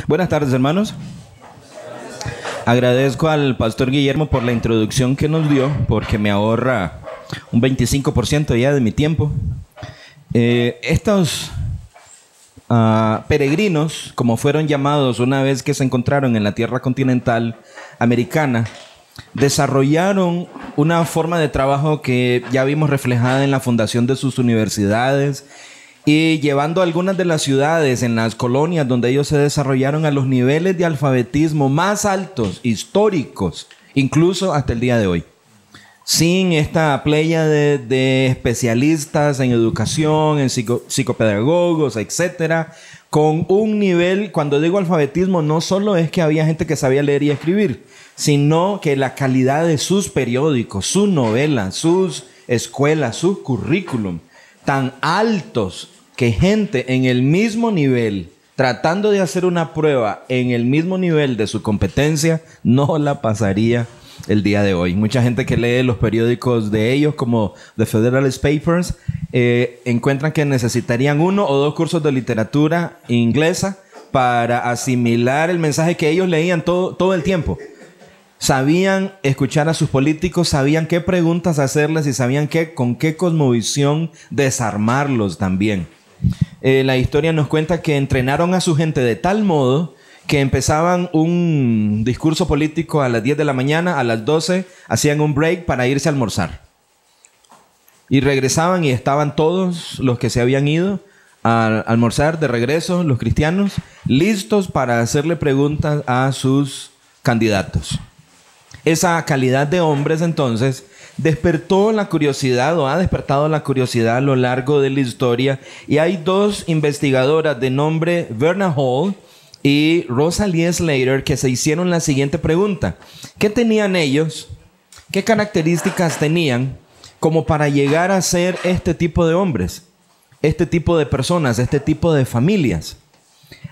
Buenas tardes, hermanos. Agradezco al pastor Guillermo por la introducción que nos dio, porque me ahorra un 25% ya de mi tiempo. Estos peregrinos, como fueron llamados una vez que se encontraron en la tierra continental americana, desarrollaron una forma de trabajo que ya vimos reflejada en la fundación de sus universidades y llevando algunas de las ciudades en las colonias donde ellos se desarrollaron a los niveles de alfabetismo más altos, históricos, incluso hasta el día de hoy. Sin esta playa de especialistas en educación, en psicopedagogos, etcétera, con un nivel, cuando digo alfabetismo, no solo es que había gente que sabía leer y escribir, sino que la calidad de sus periódicos, sus novelas, sus escuelas, su currículum, tan altos que gente en el mismo nivel, tratando de hacer una prueba en el mismo nivel de su competencia, no la pasaría el día de hoy. Mucha gente que lee los periódicos de ellos, como The Federalist Papers, encuentran que necesitarían 1 o 2 cursos de literatura inglesa para asimilar el mensaje que ellos leían todo el tiempo. Sabían escuchar a sus políticos, sabían qué preguntas hacerles y sabían con qué cosmovisión desarmarlos también. La historia nos cuenta que entrenaron a su gente de tal modo que empezaban un discurso político a las 10 de la mañana, a las 12 hacían un break para irse a almorzar. Y regresaban y estaban todos los que se habían ido a almorzar de regreso, los cristianos, listos para hacerle preguntas a sus candidatos. Esa calidad de hombres entonces despertó la curiosidad o ha despertado la curiosidad a lo largo de la historia, y hay 2 investigadoras de nombre Verna Hall y Rosalie Slater que se hicieron la siguiente pregunta: ¿qué tenían ellos? ¿Qué características tenían como para llegar a ser este tipo de hombres, este tipo de personas, este tipo de familias?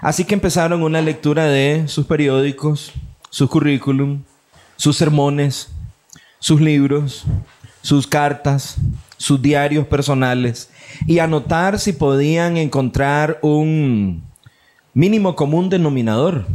Así que empezaron una lectura de sus periódicos, su currículum, sus sermones, sus libros, sus cartas, sus diarios personales, y anotar si podían encontrar un mínimo común denominador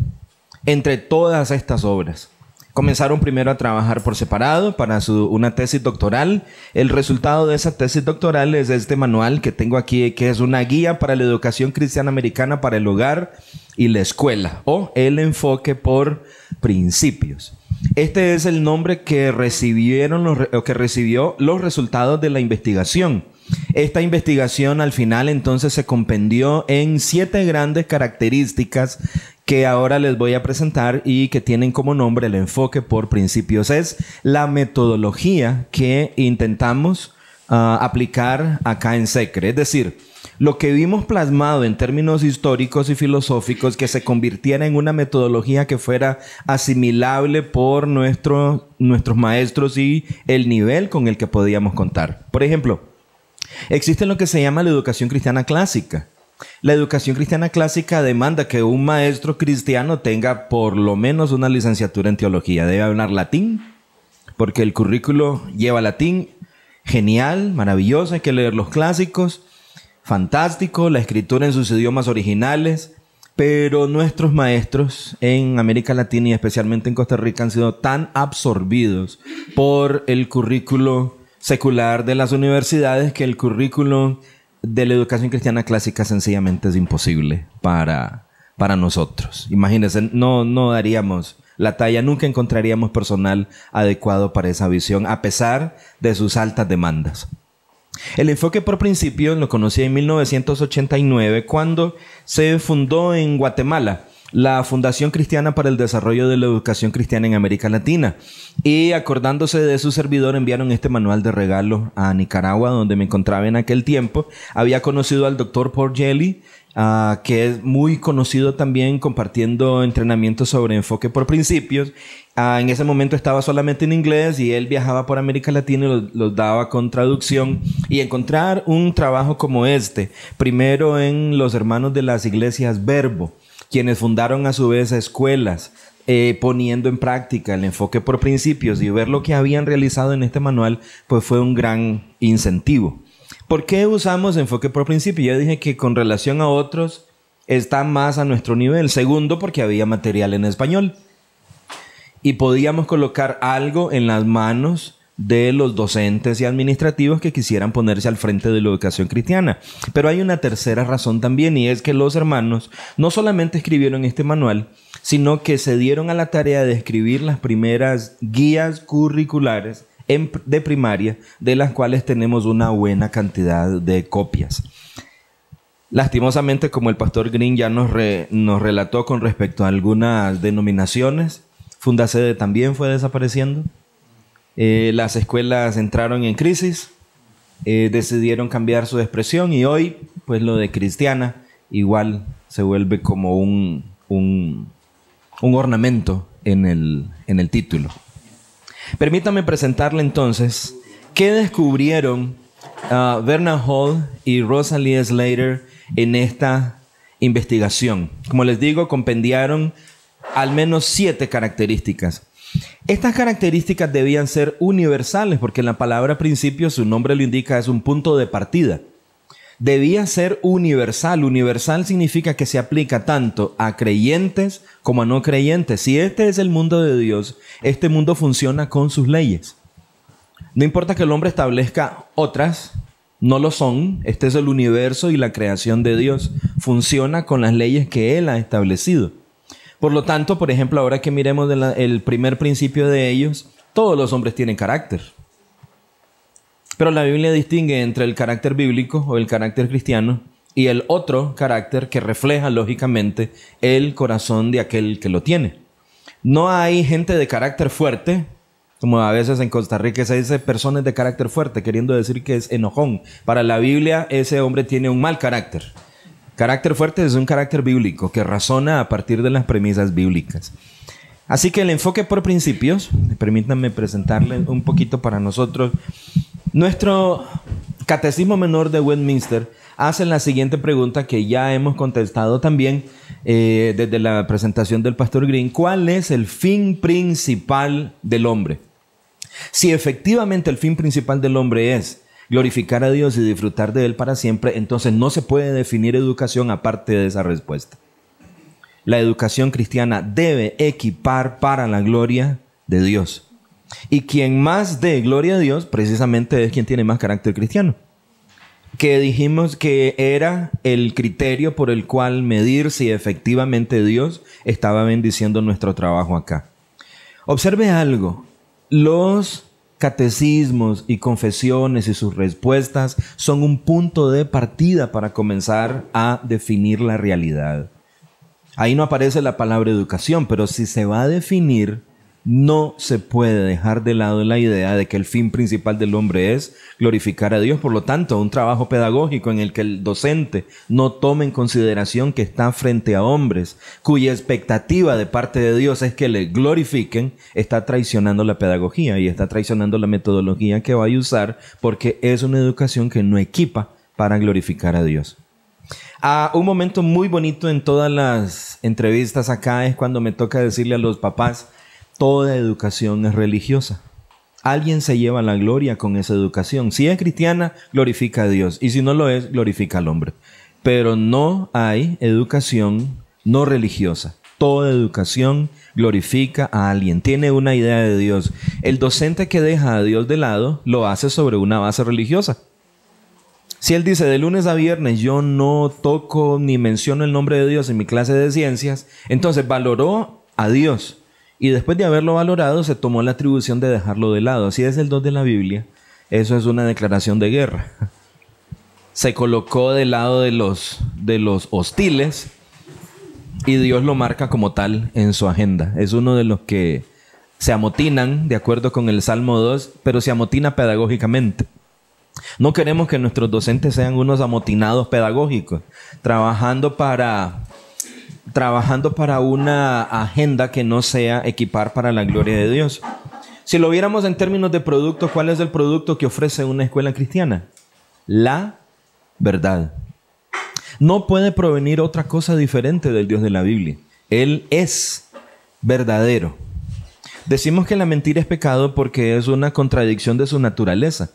entre todas estas obras. Comenzaron primero a trabajar por separado para una tesis doctoral. El resultado de esa tesis doctoral es este manual que tengo aquí, que es una guía para la educación cristiana americana para el hogar y la escuela, o el enfoque por principios. Este es el nombre que recibió los resultados de la investigación. Esta investigación al final entonces se compendió en 7 grandes características que ahora les voy a presentar y que tienen como nombre el enfoque por principios. Es la metodología que intentamos aplicar acá en SECRE. Es decir, lo que vimos plasmado en términos históricos y filosóficos, que se convirtiera en una metodología que fuera asimilable por nuestros maestros y el nivel con el que podíamos contar. Por ejemplo, existe lo que se llama la educación cristiana clásica. La educación cristiana clásica demanda que un maestro cristiano tenga por lo menos una licenciatura en teología. Debe hablar latín, porque el currículo lleva latín. Genial, maravilloso, hay que leer los clásicos. Fantástico, la escritura en sus idiomas originales, pero nuestros maestros en América Latina y especialmente en Costa Rica han sido tan absorbidos por el currículo secular de las universidades que el currículo de la educación cristiana clásica sencillamente es imposible para nosotros. Imagínense, no daríamos la talla, nunca encontraríamos personal adecuado para esa visión, a pesar de sus altas demandas. El enfoque por principios lo conocí en 1989, cuando se fundó en Guatemala la Fundación Cristiana para el Desarrollo de la Educación Cristiana en América Latina. Y acordándose de su servidor, enviaron este manual de regalo a Nicaragua, donde me encontraba en aquel tiempo. Había conocido al doctor Paul Gelly, que es muy conocido también compartiendo entrenamientos sobre enfoque por principios. En ese momento estaba solamente en inglés y él viajaba por América Latina y los daba con traducción. Y encontrar un trabajo como este, primero en los hermanos de las iglesias Verbo, quienes fundaron a su vez escuelas, poniendo en práctica el enfoque por principios, y ver lo que habían realizado en este manual, pues fue un gran incentivo. ¿Por qué usamos enfoque por principios? Ya dije que con relación a otros está más a nuestro nivel. Segundo, porque había material en español. Y podíamos colocar algo en las manos de los docentes y administrativos que quisieran ponerse al frente de la educación cristiana. Pero hay una tercera razón también, y es que los hermanos no solamente escribieron este manual, sino que se dieron a la tarea de escribir las primeras guías curriculares de primaria, de las cuales tenemos una buena cantidad de copias. Lastimosamente, como el pastor Green ya nos relató con respecto a algunas denominaciones, Fundacede también fue desapareciendo. Las escuelas entraron en crisis, decidieron cambiar su expresión y hoy, pues lo de cristiana igual se vuelve como un ornamento en el título. Permítame presentarle entonces qué descubrieron Vernon Hall y Rosalie Slater en esta investigación. Como les digo, compendiaron al menos 7 características. Estas características debían ser universales porque en la palabra principio, su nombre lo indica, es un punto de partida. Debía ser universal. Universal significa que se aplica tanto a creyentes como a no creyentes. Si este es el mundo de Dios, este mundo funciona con sus leyes. No importa que el hombre establezca otras, no lo son. Este es el universo y la creación de Dios. Funciona con las leyes que Él ha establecido. Por lo tanto, por ejemplo, ahora que miremos el primer principio de ellos, todos los hombres tienen carácter. Pero la Biblia distingue entre el carácter bíblico o el carácter cristiano y el otro carácter que refleja lógicamente el corazón de aquel que lo tiene. No hay gente de carácter fuerte, como a veces en Costa Rica se dice personas de carácter fuerte, queriendo decir que es enojón. Para la Biblia, ese hombre tiene un mal carácter. Carácter fuerte es un carácter bíblico que razona a partir de las premisas bíblicas. Así que el enfoque por principios, permítanme presentarle un poquito para nosotros. Nuestro Catecismo Menor de Westminster hace la siguiente pregunta que ya hemos contestado también desde la presentación del pastor Green. ¿Cuál es el fin principal del hombre? Si efectivamente el fin principal del hombre es glorificar a Dios y disfrutar de Él para siempre, entonces no se puede definir educación aparte de esa respuesta. La educación cristiana debe equipar para la gloria de Dios. Y quien más dé gloria a Dios, precisamente es quien tiene más carácter cristiano. Que dijimos que era el criterio por el cual medir si efectivamente Dios estaba bendiciendo nuestro trabajo acá. Observe algo. Los catecismos y confesiones y sus respuestas son un punto de partida para comenzar a definir la realidad. Ahí no aparece la palabra educación, pero si se va a definir, no se puede dejar de lado la idea de que el fin principal del hombre es glorificar a Dios. Por lo tanto, un trabajo pedagógico en el que el docente no tome en consideración que está frente a hombres cuya expectativa de parte de Dios es que le glorifiquen, está traicionando la pedagogía y está traicionando la metodología que va a usar, porque es una educación que no equipa para glorificar a Dios. Un momento muy bonito en todas las entrevistas acá es cuando me toca decirle a los papás: toda educación es religiosa. Alguien se lleva la gloria con esa educación. Si es cristiana, glorifica a Dios. Y si no lo es, glorifica al hombre. Pero no hay educación no religiosa. Toda educación glorifica a alguien. Tiene una idea de Dios. El docente que deja a Dios de lado lo hace sobre una base religiosa. Si él dice de lunes a viernes yo no toco ni menciono el nombre de Dios en mi clase de ciencias, entonces valoró a Dios. Y después de haberlo valorado, se tomó la atribución de dejarlo de lado. Así es el 2 de la Biblia. Eso es una declaración de guerra. Se colocó del lado de los hostiles y Dios lo marca como tal en su agenda. Es uno de los que se amotinan, de acuerdo con el Salmo 2, pero se amotina pedagógicamente. No queremos que nuestros docentes sean unos amotinados pedagógicos, trabajando para una agenda que no sea equipar para la gloria de Dios. Si lo viéramos en términos de producto, ¿cuál es el producto que ofrece una escuela cristiana? La verdad. No puede provenir otra cosa diferente del Dios de la Biblia. Él es verdadero. Decimos que la mentira es pecado porque es una contradicción de su naturaleza.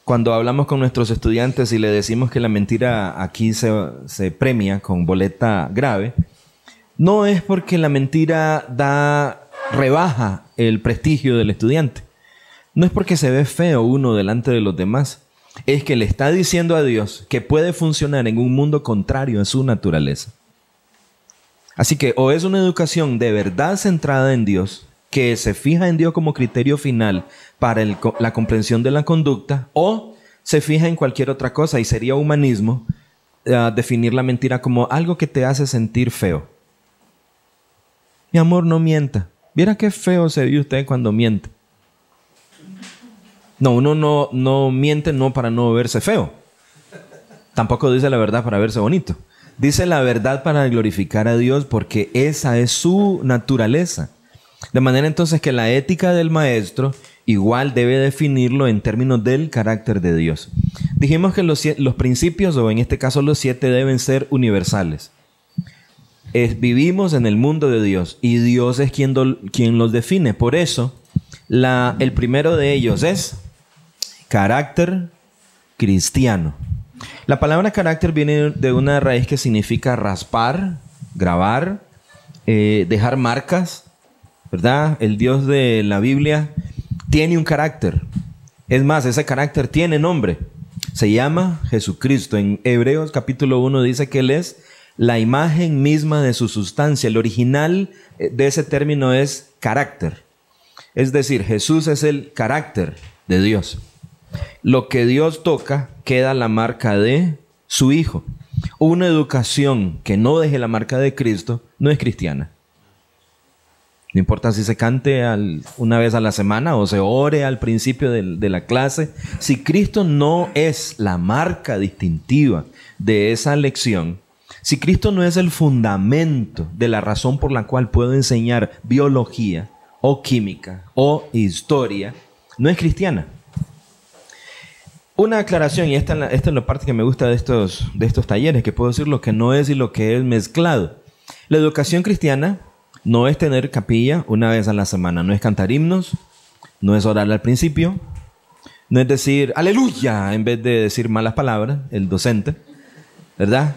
cuando hablamos con nuestros estudiantes y le decimos que la mentira aquí se premia con boleta grave, no es porque la mentira rebaja el prestigio del estudiante. No es porque se ve feo uno delante de los demás. Es que le está diciendo a Dios que puede funcionar en un mundo contrario a su naturaleza. Así que o es una educación de verdad centrada en Dios, que se fija en Dios como criterio final para la comprensión de la conducta, o se fija en cualquier otra cosa, y sería humanismo definir la mentira como algo que te hace sentir feo. Mi amor, no mienta. Viera qué feo se ve usted cuando miente. No, uno no miente no para no verse feo. Tampoco dice la verdad para verse bonito. Dice la verdad para glorificar a Dios, porque esa es su naturaleza. De manera entonces que la ética del maestro igual debe definirlo en términos del carácter de Dios. Dijimos que los principios, o en este caso los 7, deben ser universales. Vivimos en el mundo de Dios y Dios es quien los define. Por eso, el primero de ellos es carácter cristiano. La palabra carácter viene de una raíz que significa raspar, grabar, dejar marcas, ¿verdad? El Dios de la Biblia tiene un carácter. Es más, ese carácter tiene nombre. Se llama Jesucristo. En Hebreos capítulo 1 dice que Él es la imagen misma de su sustancia. El original de ese término es carácter. Es decir, Jesús es el carácter de Dios. Lo que Dios toca queda la marca de su Hijo. Una educación que no deje la marca de Cristo no es cristiana. No importa si se cante una vez a la semana o se ore al principio de la clase. Si Cristo no es la marca distintiva de esa lección, si Cristo no es el fundamento de la razón por la cual puedo enseñar biología o química o historia, no es cristiana. Una aclaración, y esta es la parte que me gusta de estos talleres, que puedo decir lo que no es y lo que es mezclado. La educación cristiana no es tener capilla una vez a la semana, no es cantar himnos, no es orar al principio, no es decir aleluya en vez de decir malas palabras, el docente, ¿verdad?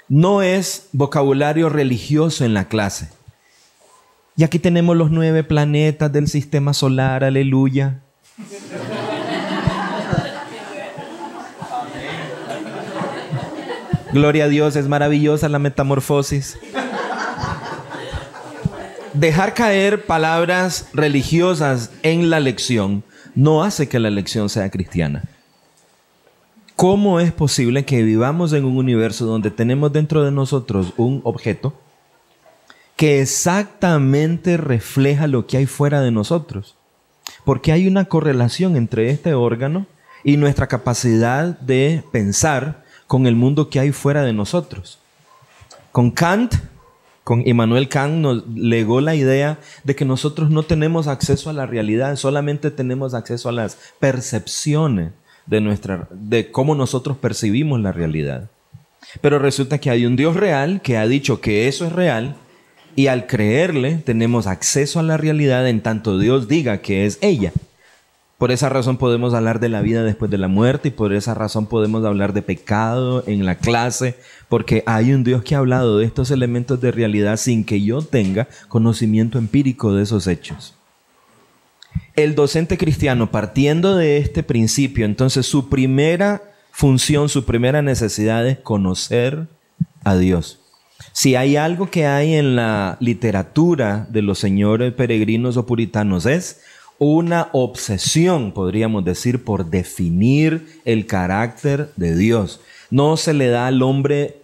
No es vocabulario religioso en la clase. Y aquí tenemos los 9 planetas del sistema solar, aleluya. Gloria a Dios, es maravillosa la metamorfosis. Dejar caer palabras religiosas en la lección no hace que la lección sea cristiana. ¿Cómo es posible que vivamos en un universo donde tenemos dentro de nosotros un objeto que exactamente refleja lo que hay fuera de nosotros? Porque hay una correlación entre este órgano y nuestra capacidad de pensar con el mundo que hay fuera de nosotros. Con Immanuel Kant nos legó la idea de que nosotros no tenemos acceso a la realidad, solamente tenemos acceso a las percepciones de cómo nosotros percibimos la realidad. Pero resulta que hay un Dios real que ha dicho que eso es real, y al creerle tenemos acceso a la realidad en tanto Dios diga que es ella. Por esa razón podemos hablar de la vida después de la muerte, y por esa razón podemos hablar de pecado en la clase, porque hay un Dios que ha hablado de estos elementos de realidad sin que yo tenga conocimiento empírico de esos hechos. El docente cristiano, partiendo de este principio, entonces su primera función, su primera necesidad es conocer a Dios. Si hay algo que hay en la literatura de los señores peregrinos o puritanos, es una obsesión, podríamos decir, por definir el carácter de Dios. No se le da al hombre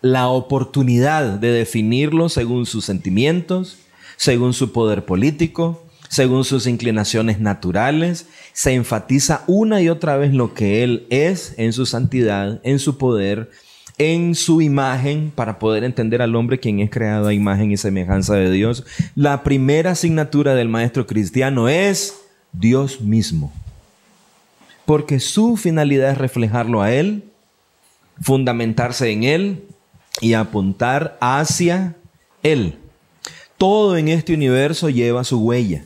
la oportunidad de definirlo según sus sentimientos, según su poder político, según sus inclinaciones naturales. Se enfatiza una y otra vez lo que Él es en su santidad, en su poder, en su imagen, para poder entender al hombre quien es creado a imagen y semejanza de Dios. La primera asignatura del maestro cristiano es Dios mismo, porque su finalidad es reflejarlo a Él, fundamentarse en Él y apuntar hacia Él. Todo en este universo lleva su huella.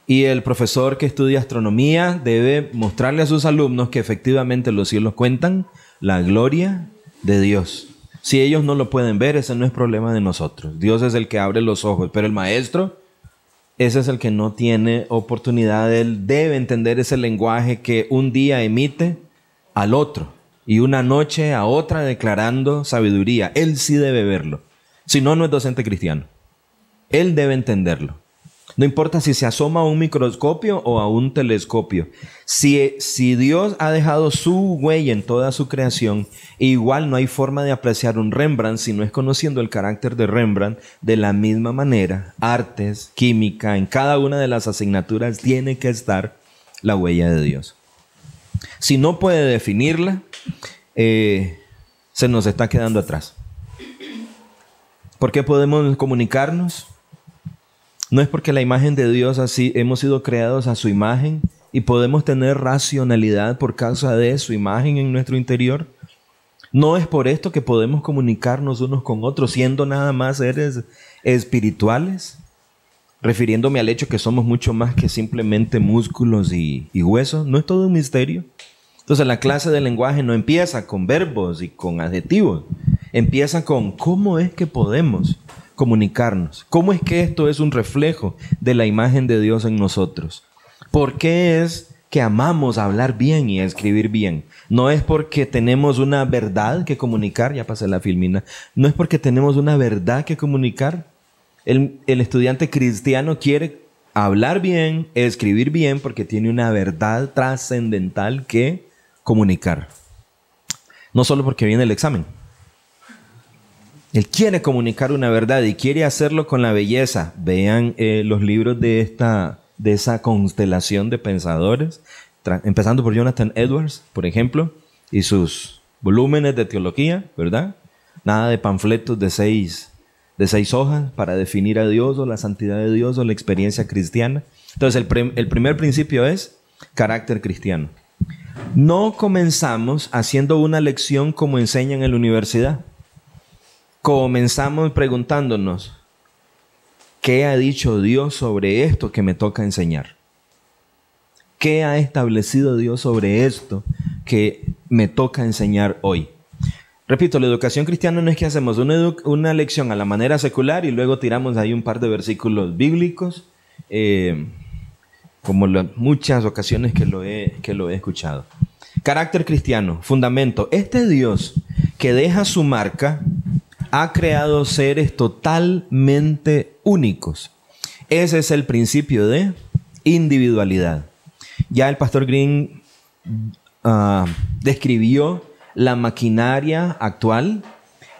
Y el profesor que estudia astronomía debe mostrarle a sus alumnos que efectivamente los cielos cuentan la gloria de Dios. Si ellos no lo pueden ver, ese no es problema de nosotros. Dios es el que abre los ojos, pero el maestro, ese es el que no tiene oportunidad. Él debe entender ese lenguaje que un día emite al otro y una noche a otra declarando sabiduría. Él sí debe verlo. Si no, no es docente cristiano. Él debe entenderlo. No importa si se asoma a un microscopio o a un telescopio. Si Dios ha dejado su huella en toda su creación, igual no hay forma de apreciar un Rembrandt si no es conociendo el carácter de Rembrandt. De la misma manera, artes, química, en cada una de las asignaturas tiene que estar la huella de Dios. Si no puede definirla, se nos está quedando atrás. ¿Por qué podemos comunicarnos? No es porque la imagen de Dios, así hemos sido creados a su imagen y podemos tener racionalidad por causa de su imagen en nuestro interior. No es por esto que podemos comunicarnos unos con otros siendo nada más seres espirituales, refiriéndome al hecho que somos mucho más que simplemente músculos y huesos. No es todo un misterio. Entonces la clase de lenguaje no empieza con verbos y con adjetivos. Empieza con cómo es que podemos comunicarnos. ¿Cómo es que esto es un reflejo de la imagen de Dios en nosotros? ¿Por qué es que amamos hablar bien y escribir bien? No es porque tenemos una verdad que comunicar, ya pasé la filmina, no es porque tenemos una verdad que comunicar. El estudiante cristiano quiere hablar bien, escribir bien, porque tiene una verdad trascendental que comunicar. No solo porque viene el examen. Él quiere comunicar una verdad y quiere hacerlo con la belleza. Vean los libros de esa constelación de pensadores, empezando por Jonathan Edwards, por ejemplo, y sus volúmenes de teología, ¿verdad? Nada de panfletos de seis hojas para definir a Dios o la santidad de Dios o la experiencia cristiana. Entonces, el primer principio es carácter cristiano. No comenzamos haciendo una lección como enseñan en la universidad. Comenzamos preguntándonos, ¿qué ha dicho Dios sobre esto que me toca enseñar? ¿Qué ha establecido Dios sobre esto que me toca enseñar hoy? Repito, la educación cristiana no es que hacemos una lección a la manera secular y luego tiramos ahí un par de versículos bíblicos, como muchas ocasiones que lo he escuchado. Carácter cristiano, fundamento. Este Dios que deja su marca ha creado seres totalmente únicos. Ese es el principio de individualidad. Ya el pastor Green describió la maquinaria actual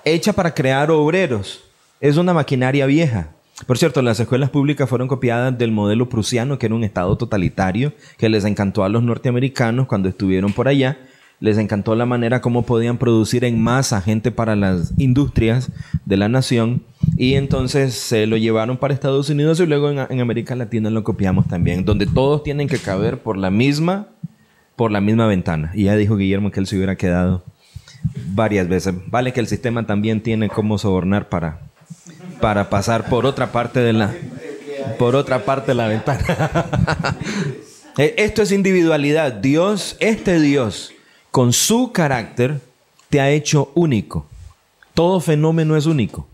hecha para crear obreros. Es una maquinaria vieja. Por cierto, las escuelas públicas fueron copiadas del modelo prusiano, que era un estado totalitario que les encantó a los norteamericanos cuando estuvieron por allá. Les encantó la manera como podían producir en masa gente para las industrias de la nación. Y entonces se lo llevaron para Estados Unidos y luego en América Latina lo copiamos también, donde todos tienen que caber por la misma ventana. Y ya dijo Guillermo que él se hubiera quedado varias veces. Vale que el sistema también tiene cómo sobornar para pasar por otra parte de la ventana. Esto es individualidad. Dios, este Dios, con su carácter, te ha hecho único. Todo fenómeno es único.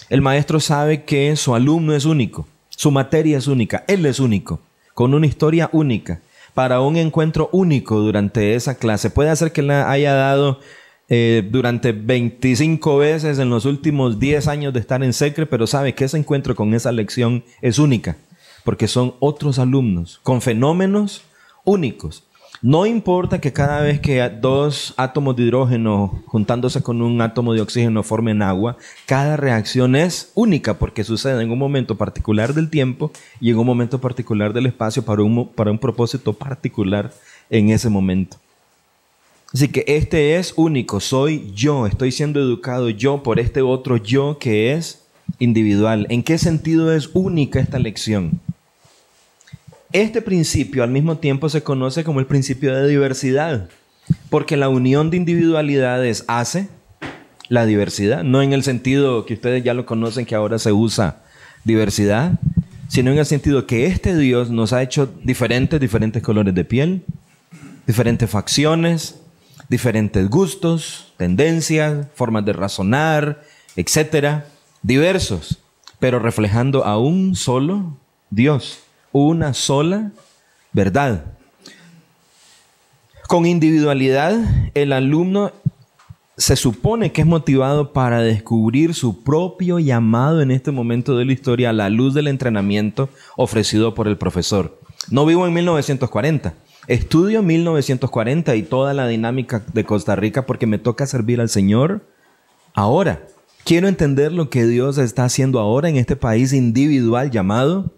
El maestro sabe que su alumno es único. Su materia es única. Él es único. Con una historia única. Para un encuentro único durante esa clase. Puede ser que la haya dado durante 25 veces en los últimos 10 años de estar en SECRE, pero sabe que ese encuentro con esa lección es única. Porque son otros alumnos con fenómenos únicos. No importa que cada vez que dos átomos de hidrógeno juntándose con un átomo de oxígeno formen agua, cada reacción es única porque sucede en un momento particular del tiempo y en un momento particular del espacio para un propósito particular en ese momento. Así que este es único, soy yo, estoy siendo educado yo por este otro yo que es individual. ¿En qué sentido es única esta lección? Este principio al mismo tiempo se conoce como el principio de diversidad, porque la unión de individualidades hace la diversidad, no en el sentido que ustedes ya lo conocen que ahora se usa diversidad, sino en el sentido que este Dios nos ha hecho diferentes colores de piel, diferentes facciones, diferentes gustos, tendencias, formas de razonar, etcétera, diversos, pero reflejando a un solo Dios, una sola verdad. Con individualidad, el alumno se supone que es motivado para descubrir su propio llamado en este momento de la historia a la luz del entrenamiento ofrecido por el profesor. No vivo en 1940. Estudio 1940 y toda la dinámica de Costa Rica porque me toca servir al Señor ahora. Quiero entender lo que Dios está haciendo ahora en este país individual llamado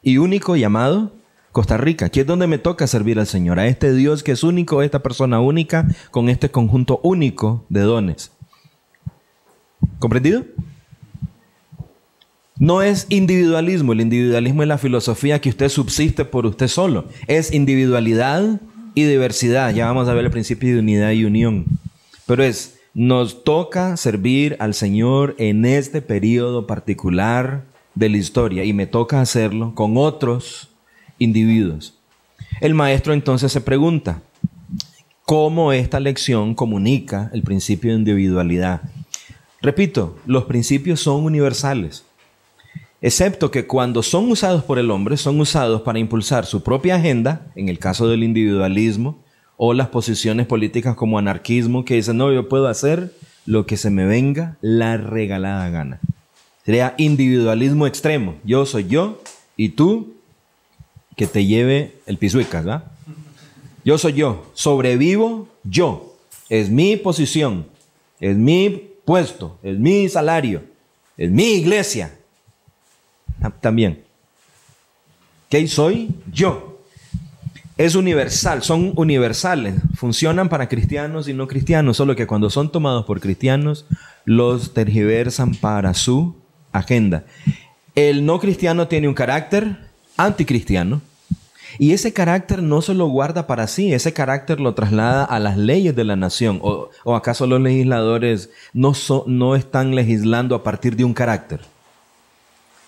y único llamado Costa Rica. Aquí es donde me toca servir al Señor, a este Dios que es único, a esta persona única, con este conjunto único de dones. ¿Comprendido? No es individualismo. El individualismo es la filosofía que usted subsiste por usted solo. Es individualidad y diversidad. Ya vamos a ver el principio de unidad y unión. Pero nos toca servir al Señor en este periodo particular de la historia y me toca hacerlo con otros individuos. El maestro entonces se pregunta, ¿cómo esta lección comunica el principio de individualidad? Repito, los principios son universales, excepto que cuando son usados por el hombre, son usados para impulsar su propia agenda, en el caso del individualismo, o las posiciones políticas como anarquismo, que dicen, no, yo puedo hacer lo que se me venga la regalada gana. Sería individualismo extremo. Yo soy yo y tú que te lleve el pisuicas, ¿verdad? Yo soy yo, sobrevivo yo. Es mi posición, es mi puesto, es mi salario, es mi iglesia. También. ¿Qué soy? Yo. Es universal, son universales. Funcionan para cristianos y no cristianos, solo que cuando son tomados por cristianos, los tergiversan para su agenda. El no cristiano tiene un carácter anticristiano y ese carácter no se lo guarda para sí, ese carácter lo traslada a las leyes de la nación. ¿O acaso los legisladores no están legislando a partir de un carácter?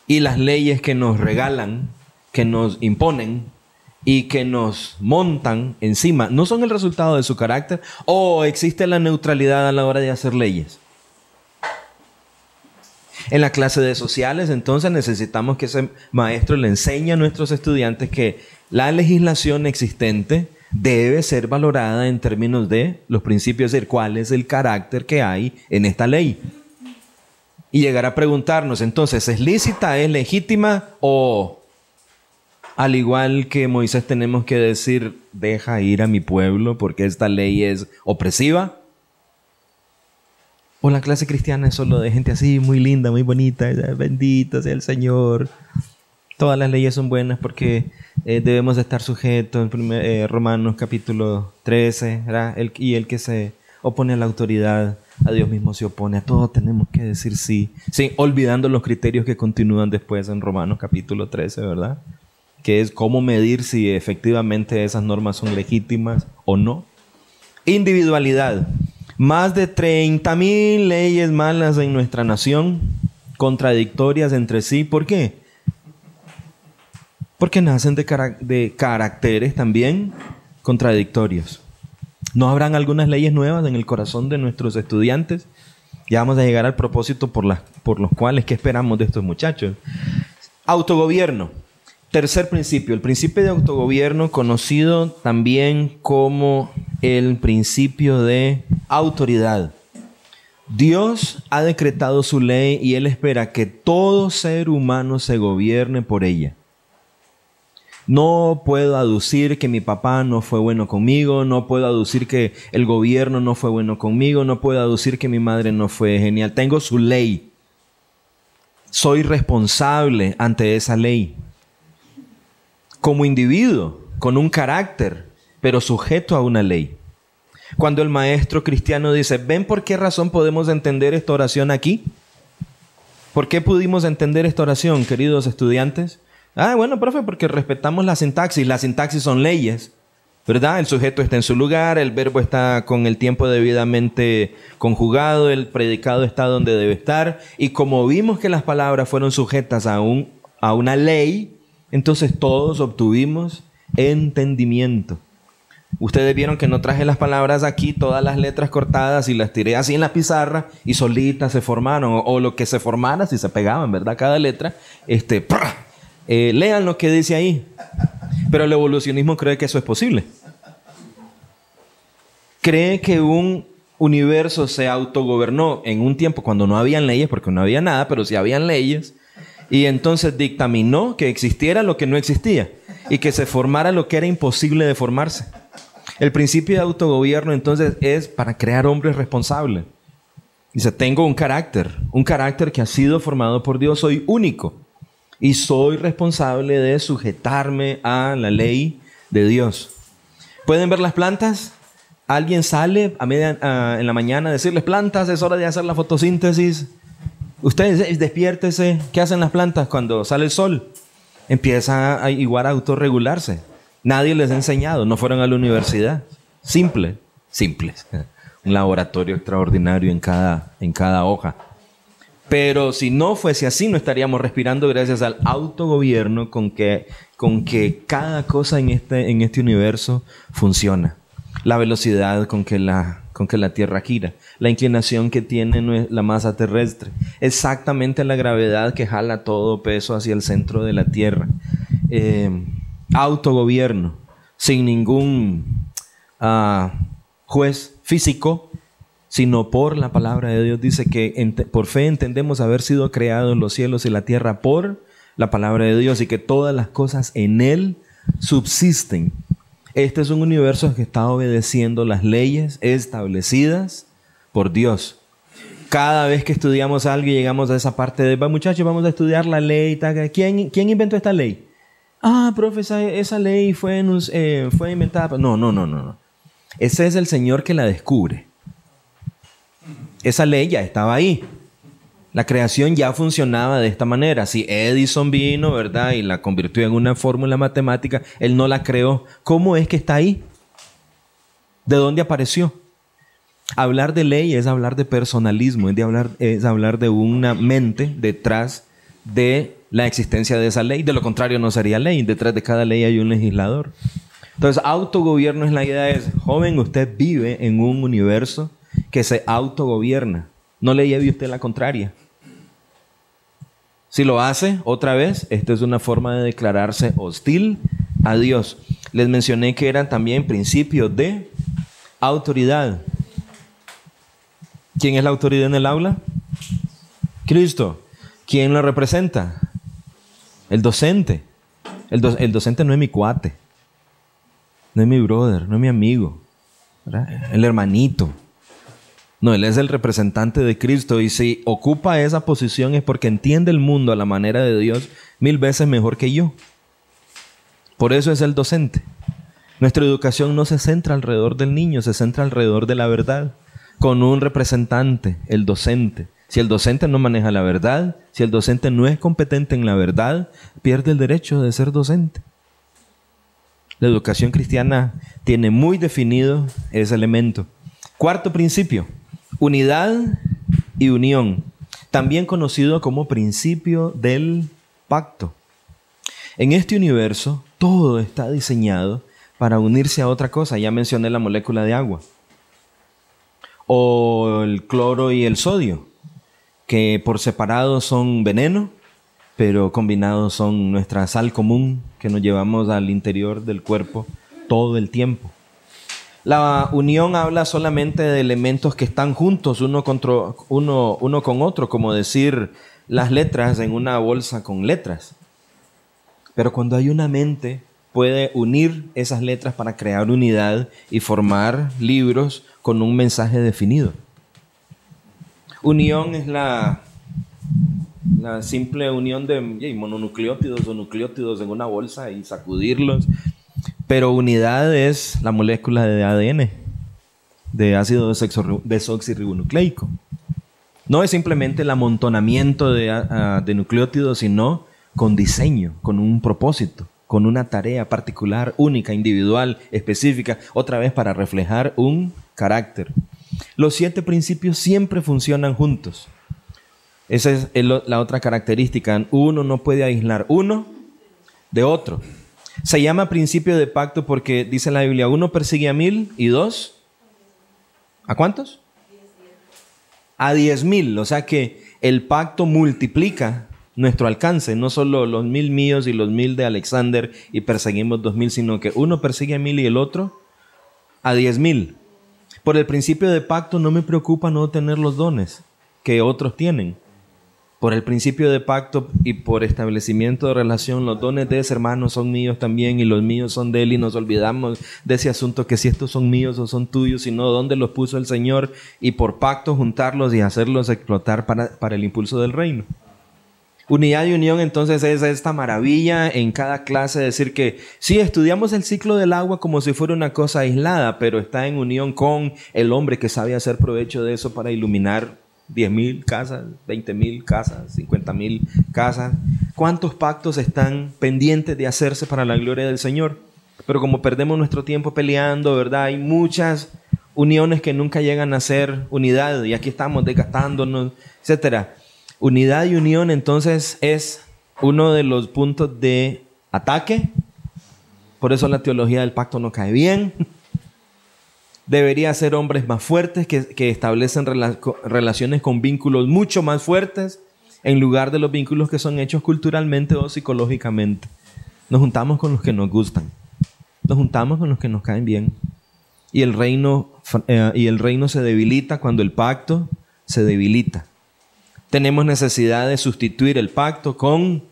Y las leyes que nos regalan, que nos imponen y que nos montan encima, ¿no son el resultado de su carácter? ¿O existe la neutralidad a la hora de hacer leyes? En la clase de sociales, entonces, necesitamos que ese maestro le enseñe a nuestros estudiantes que la legislación existente debe ser valorada en términos de los principios, es decir, cuál es el carácter que hay en esta ley. Y llegar a preguntarnos, entonces, ¿es lícita, es legítima o, al igual que Moisés, tenemos que decir, deja ir a mi pueblo porque esta ley es opresiva? ¿O la clase cristiana es solo de gente así, muy linda, muy bonita, bendito sea el Señor? Todas las leyes son buenas porque debemos de estar sujetos, en Romanos capítulo 13, ¿verdad? Y el que se opone a la autoridad, a Dios mismo se opone. A todo tenemos que decir sí. Sí, olvidando los criterios que continúan después en Romanos capítulo 13, ¿verdad? Que es cómo medir si efectivamente esas normas son legítimas o no. Individualidad. Más de 30,000 leyes malas en nuestra nación, contradictorias entre sí. ¿Por qué? Porque nacen de caracteres también contradictorios. ¿No habrán algunas leyes nuevas en el corazón de nuestros estudiantes? Ya vamos a llegar al propósito por los cuales, ¿qué esperamos de estos muchachos? Autogobierno. Tercer principio, el principio de autogobierno, conocido también como el principio de autoridad. Dios ha decretado su ley y Él espera que todo ser humano se gobierne por ella. No puedo aducir que mi papá no fue bueno conmigo, no puedo aducir que el gobierno no fue bueno conmigo, no puedo aducir que mi madre no fue genial. Tengo su ley. Soy responsable ante esa ley. Como individuo, con un carácter, pero sujeto a una ley. Cuando el maestro cristiano dice, ¿ven por qué razón podemos entender esta oración aquí? ¿Por qué pudimos entender esta oración, queridos estudiantes? Bueno, profe, porque respetamos la sintaxis. Las sintaxis son leyes, ¿verdad? El sujeto está en su lugar, el verbo está con el tiempo debidamente conjugado, el predicado está donde debe estar. Y como vimos que las palabras fueron sujetas a una ley, Entonces todos obtuvimos entendimiento. Ustedes vieron que no traje las palabras aquí, todas las letras cortadas, y las tiré así en la pizarra y solitas se formaron, o lo que se formara si se pegaban, ¿verdad? Cada letra. Lean lo que dice ahí. Pero el evolucionismo cree que eso es posible. Cree que un universo se autogobernó en un tiempo cuando no habían leyes, porque no había nada, pero sí habían leyes, y entonces dictaminó que existiera lo que no existía y que se formara lo que era imposible de formarse. El principio de autogobierno entonces es para crear hombres responsables. Dice, tengo un carácter que ha sido formado por Dios, soy único y soy responsable de sujetarme a la ley de Dios. ¿Pueden ver las plantas? Alguien sale en la mañana a decirles, plantas, es hora de hacer la fotosíntesis. Ustedes despiértese. ¿Qué hacen las plantas cuando sale el sol? Empieza a igual a autorregularse. Nadie les ha enseñado, no fueron a la universidad. Simples. Un laboratorio extraordinario en cada hoja. Pero si no fuese así, no estaríamos respirando gracias al autogobierno con que cada cosa en este universo funciona. La velocidad con que la Tierra gira, la inclinación que tiene la masa terrestre, exactamente la gravedad que jala todo peso hacia el centro de la Tierra. Autogobierno, sin ningún juez físico, sino por la palabra de Dios. Dice que por fe entendemos haber sido creados los cielos y la tierra por la palabra de Dios y que todas las cosas en Él subsisten. Este es un universo que está obedeciendo las leyes establecidas por Dios. Cada vez que estudiamos algo y llegamos a esa parte de, muchachos, vamos a estudiar la ley. ¿Quién inventó esta ley? Profe, esa ley fue inventada. No. Ese es el Señor que la descubre. Esa ley ya estaba ahí. La creación ya funcionaba de esta manera. Si Edison vino, ¿verdad?, y la convirtió en una fórmula matemática, él no la creó. ¿Cómo es que está ahí? ¿De dónde apareció? Hablar de ley es hablar de personalismo, es hablar de una mente detrás de la existencia de esa ley. De lo contrario no sería ley. Detrás de cada ley hay un legislador. Entonces, autogobierno es la idea, joven, usted vive en un universo que se autogobierna. No le lleve usted la contraria. Si lo hace, otra vez, esta es una forma de declararse hostil a Dios. Les mencioné que eran también principios de autoridad. ¿Quién es la autoridad en el aula? Cristo. ¿Quién lo representa? El docente. El docente no es mi cuate, no es mi brother, no es mi amigo, ¿verdad? El hermanito. No, él es el representante de Cristo, y si ocupa esa posición es porque entiende el mundo a la manera de Dios 1000 veces mejor que yo. Por eso es el docente. Nuestra educación no se centra alrededor del niño, se centra alrededor de la verdad, con un representante, el docente. Si el docente no maneja la verdad, si el docente no es competente en la verdad, pierde el derecho de ser docente. La educación cristiana tiene muy definido ese elemento. Cuarto principio, unidad y unión, también conocido como principio del pacto. En este universo, todo está diseñado para unirse a otra cosa. Ya mencioné la molécula de agua, o el cloro y el sodio, que por separado son veneno, pero combinados son nuestra sal común que nos llevamos al interior del cuerpo todo el tiempo. La unión habla solamente de elementos que están juntos uno con otro, como decir las letras en una bolsa con letras. Pero cuando hay una mente, puede unir esas letras para crear unidad y formar libros con un mensaje definido. Unión es la simple unión de mononucleótidos o nucleótidos en una bolsa y sacudirlos. Pero unidad es la molécula de ADN, de ácido desoxirribonucleico. No es simplemente el amontonamiento de nucleótidos, sino con diseño, con un propósito, con una tarea particular, única, individual, específica, otra vez para reflejar un carácter. Los 7 principios siempre funcionan juntos. Esa es la otra característica. Uno no puede aislar uno de otro. Se llama principio de pacto porque dice la Biblia, 1 persigue a 1000 y 2, ¿a cuántos? A 10,000. O sea que el pacto multiplica nuestro alcance, no solo los 1000 míos y los 1000 de Alexander y perseguimos 2000, sino que uno persigue a 1000 y el otro a 10,000. Por el principio de pacto no me preocupa no tener los dones que otros tienen. Por el principio de pacto y por establecimiento de relación, los dones de ese hermano son míos también y los míos son de él, y nos olvidamos de ese asunto que si estos son míos o son tuyos, sino dónde los puso el Señor, y por pacto juntarlos y hacerlos explotar para el impulso del reino. Unidad y unión entonces es esta maravilla en cada clase, decir que sí, estudiamos el ciclo del agua como si fuera una cosa aislada, pero está en unión con el hombre que sabe hacer provecho de eso para iluminar 10,000 casas, 20,000 casas, 50,000 casas. ¿Cuántos pactos están pendientes de hacerse para la gloria del Señor? Pero como perdemos nuestro tiempo peleando, ¿verdad? Hay muchas uniones que nunca llegan a ser unidad y aquí estamos desgastándonos, etcétera. Unidad y unión entonces es uno de los puntos de ataque. Por eso la teología del pacto no cae bien. Debería ser hombres más fuertes que establecen relaciones con vínculos mucho más fuertes en lugar de los vínculos que son hechos culturalmente o psicológicamente. Nos juntamos con los que nos gustan. Nos juntamos con los que nos caen bien. Y el reino se debilita cuando el pacto se debilita. Tenemos necesidad de sustituir el pacto con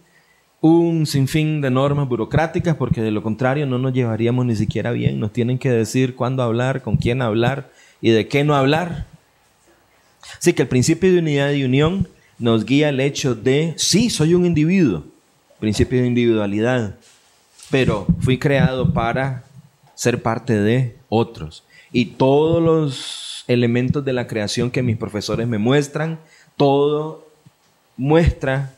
un sinfín de normas burocráticas, porque de lo contrario no nos llevaríamos ni siquiera bien. Nos tienen que decir cuándo hablar, con quién hablar y de qué no hablar. Así que el principio de unidad y unión nos guía el hecho de, sí, soy un individuo, principio de individualidad, pero fui creado para ser parte de otros. Y todos los elementos de la creación que mis profesores me muestran, todo muestra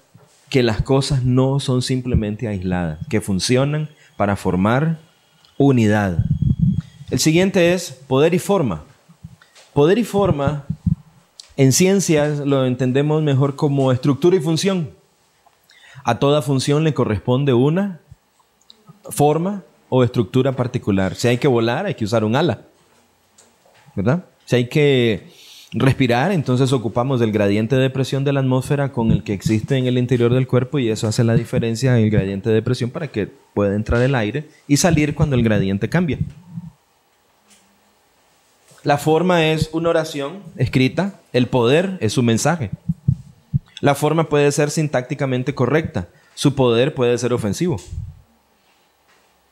que las cosas no son simplemente aisladas, que funcionan para formar unidad. El siguiente es poder y forma. Poder y forma en ciencias lo entendemos mejor como estructura y función. A toda función le corresponde una forma o estructura particular. Si hay que volar, hay que usar un ala, ¿verdad? Si hay que respirar, entonces ocupamos el gradiente de presión de la atmósfera con el que existe en el interior del cuerpo, y eso hace la diferencia en el gradiente de presión para que pueda entrar el aire y salir cuando el gradiente cambia. La forma es una oración escrita, el poder es su mensaje. La forma puede ser sintácticamente correcta, su poder puede ser ofensivo.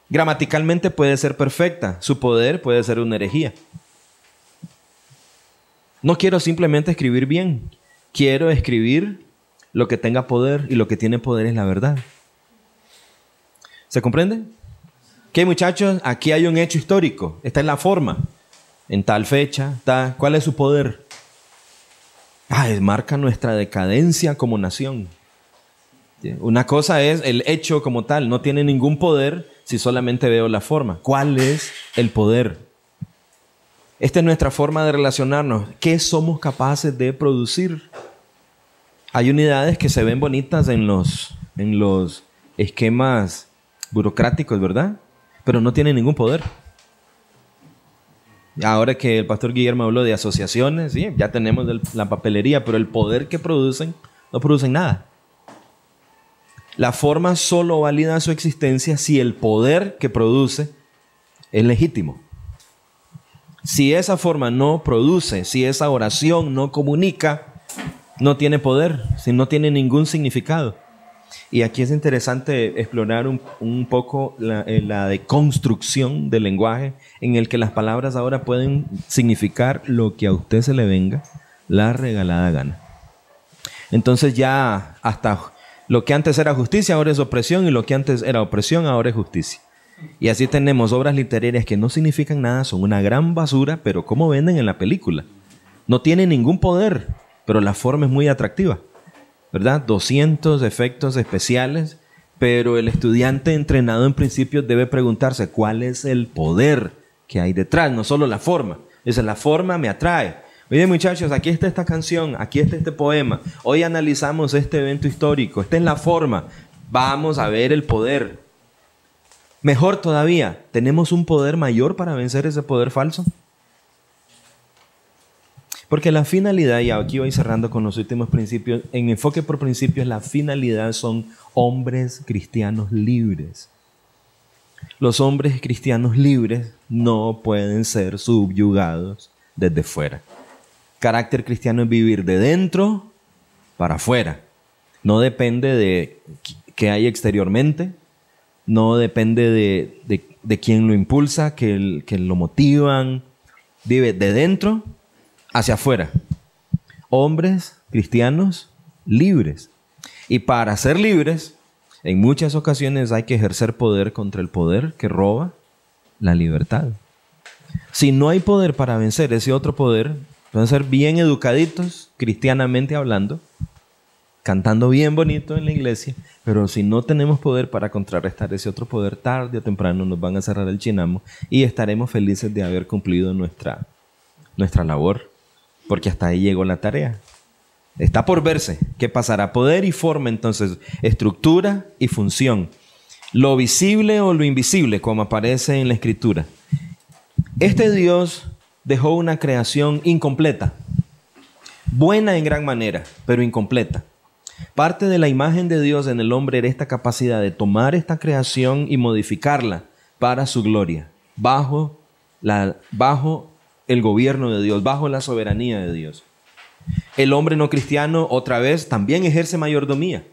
Gramaticalmente puede ser perfecta, su poder puede ser una herejía. No quiero simplemente escribir bien, quiero escribir lo que tenga poder, y lo que tiene poder es la verdad. ¿Se comprende? ¿Qué, muchachos? Aquí hay un hecho histórico, esta es la forma, en tal fecha, ¿cuál es su poder? Marca nuestra decadencia como nación. Una cosa es el hecho como tal, no tiene ningún poder si solamente veo la forma. ¿Cuál es el poder? Esta es nuestra forma de relacionarnos. ¿Qué somos capaces de producir? Hay unidades que se ven bonitas en los esquemas burocráticos, ¿verdad? Pero no tienen ningún poder. Ahora que el pastor Guillermo habló de asociaciones, sí, ya tenemos la papelería, pero el poder que producen, no producen nada. La forma solo valida su existencia si el poder que produce es legítimo. Si esa forma no produce, si esa oración no comunica, no tiene poder, si no tiene ningún significado. Y aquí es interesante explorar un poco la deconstrucción del lenguaje, en el que las palabras ahora pueden significar lo que a usted se le venga la regalada gana. Entonces ya hasta lo que antes era justicia ahora es opresión, y lo que antes era opresión ahora es justicia. Y así tenemos obras literarias que no significan nada, son una gran basura, pero como venden en la película. No tienen ningún poder, pero la forma es muy atractiva, ¿verdad? 200 efectos especiales, pero el estudiante entrenado en principios debe preguntarse cuál es el poder que hay detrás, no solo la forma. Dice, la forma me atrae. Oye, muchachos, aquí está esta canción, aquí está este poema, hoy analizamos este evento histórico, esta es la forma, vamos a ver el poder. Mejor todavía, ¿tenemos un poder mayor para vencer ese poder falso? Porque la finalidad, y aquí voy cerrando con los últimos principios, en enfoque por principios, la finalidad son hombres cristianos libres. Los hombres cristianos libres no pueden ser subyugados desde fuera. Carácter cristiano es vivir de dentro para afuera. No depende de qué hay exteriormente, no depende de quién lo impulsa, que lo motivan. Vive de dentro hacia afuera. Hombres cristianos libres. Y para ser libres, en muchas ocasiones hay que ejercer poder contra el poder que roba la libertad. Si no hay poder para vencer ese otro poder, pueden ser bien educaditos, cristianamente hablando, cantando bien bonito en la iglesia, pero si no tenemos poder para contrarrestar ese otro poder, tarde o temprano nos van a cerrar el chinamo y estaremos felices de haber cumplido nuestra labor, porque hasta ahí llegó la tarea. Está por verse qué pasará. Poder y forma, entonces, estructura y función. Lo visible o lo invisible, como aparece en la Escritura. Este Dios dejó una creación incompleta, buena en gran manera, pero incompleta. Parte de la imagen de Dios en el hombre era esta capacidad de tomar esta creación y modificarla para su gloria, bajo el gobierno de Dios, bajo la soberanía de Dios. El hombre no cristiano, otra vez, también ejerce mayordomía.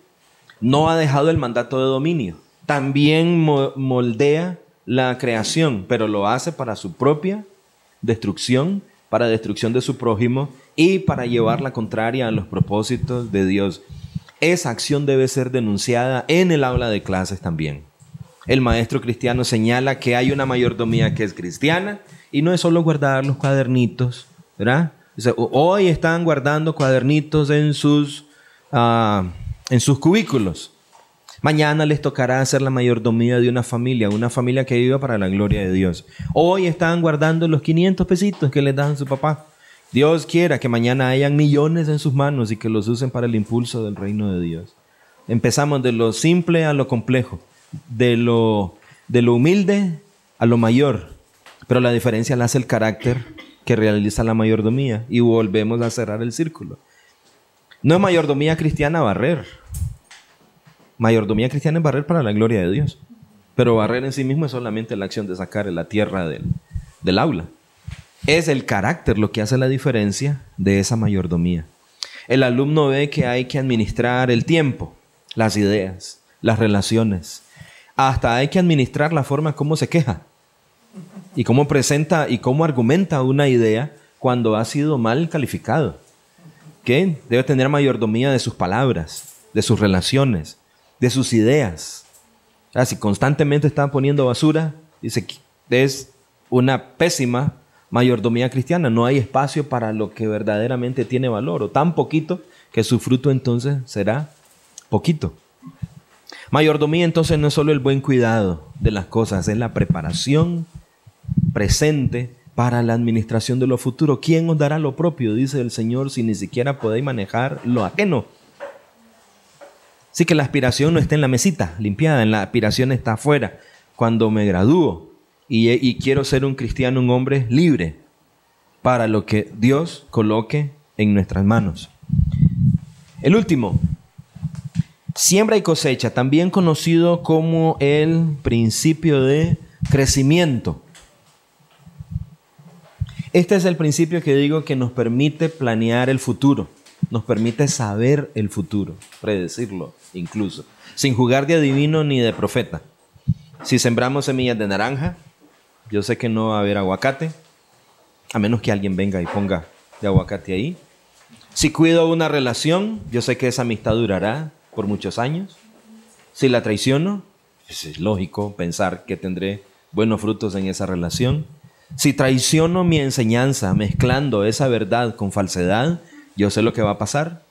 No ha dejado el mandato de dominio. También moldea la creación, pero lo hace para su propia destrucción, para destrucción de su prójimo y para llevar la contraria a los propósitos de Dios. Esa acción debe ser denunciada en el aula de clases también. El maestro cristiano señala que hay una mayordomía que es cristiana y no es solo guardar los cuadernitos, ¿verdad? Hoy están guardando cuadernitos en sus cubículos. Mañana les tocará hacer la mayordomía de una familia que viva para la gloria de Dios. Hoy están guardando los 500 pesitos que les dan su papá. Dios quiera que mañana hayan millones en sus manos y que los usen para el impulso del reino de Dios. Empezamos de lo simple a lo complejo, de lo humilde a lo mayor, pero la diferencia la hace el carácter que realiza la mayordomía y volvemos a cerrar el círculo. No es mayordomía cristiana barrer. Mayordomía cristiana es barrer para la gloria de Dios, pero barrer en sí mismo es solamente la acción de sacar la tierra del aula. Es el carácter lo que hace la diferencia de esa mayordomía. El alumno ve que hay que administrar el tiempo, las ideas, las relaciones. Hasta hay que administrar la forma como se queja y cómo presenta y cómo argumenta una idea cuando ha sido mal calificado. ¿Qué? Debe tener mayordomía de sus palabras, de sus relaciones, de sus ideas. Si constantemente está poniendo basura, dice que es una pésima mayordomía cristiana. No hay espacio para lo que verdaderamente tiene valor, o tan poquito que su fruto entonces será poquito. Mayordomía entonces no es solo el buen cuidado de las cosas, es la preparación presente para la administración de lo futuro. ¿Quién os dará lo propio? Dice el Señor, si ni siquiera podéis manejar lo ajeno. Así que la aspiración no está en la mesita limpiada, la aspiración está afuera. Cuando me gradúo y quiero ser un cristiano, un hombre libre para lo que Dios coloque en nuestras manos. El último, siembra y cosecha, también conocido como el principio de crecimiento. Este es el principio que digo que nos permite planear el futuro, nos permite saber el futuro, predecirlo incluso, sin jugar de adivino ni de profeta. Si sembramos semillas de naranja, yo sé que no va a haber aguacate, a menos que alguien venga y ponga de aguacate ahí. Si cuido una relación, yo sé que esa amistad durará por muchos años. Si la traiciono, pues es lógico pensar que tendré buenos frutos en esa relación. Si traiciono mi enseñanza mezclando esa verdad con falsedad, yo sé lo que va a pasar.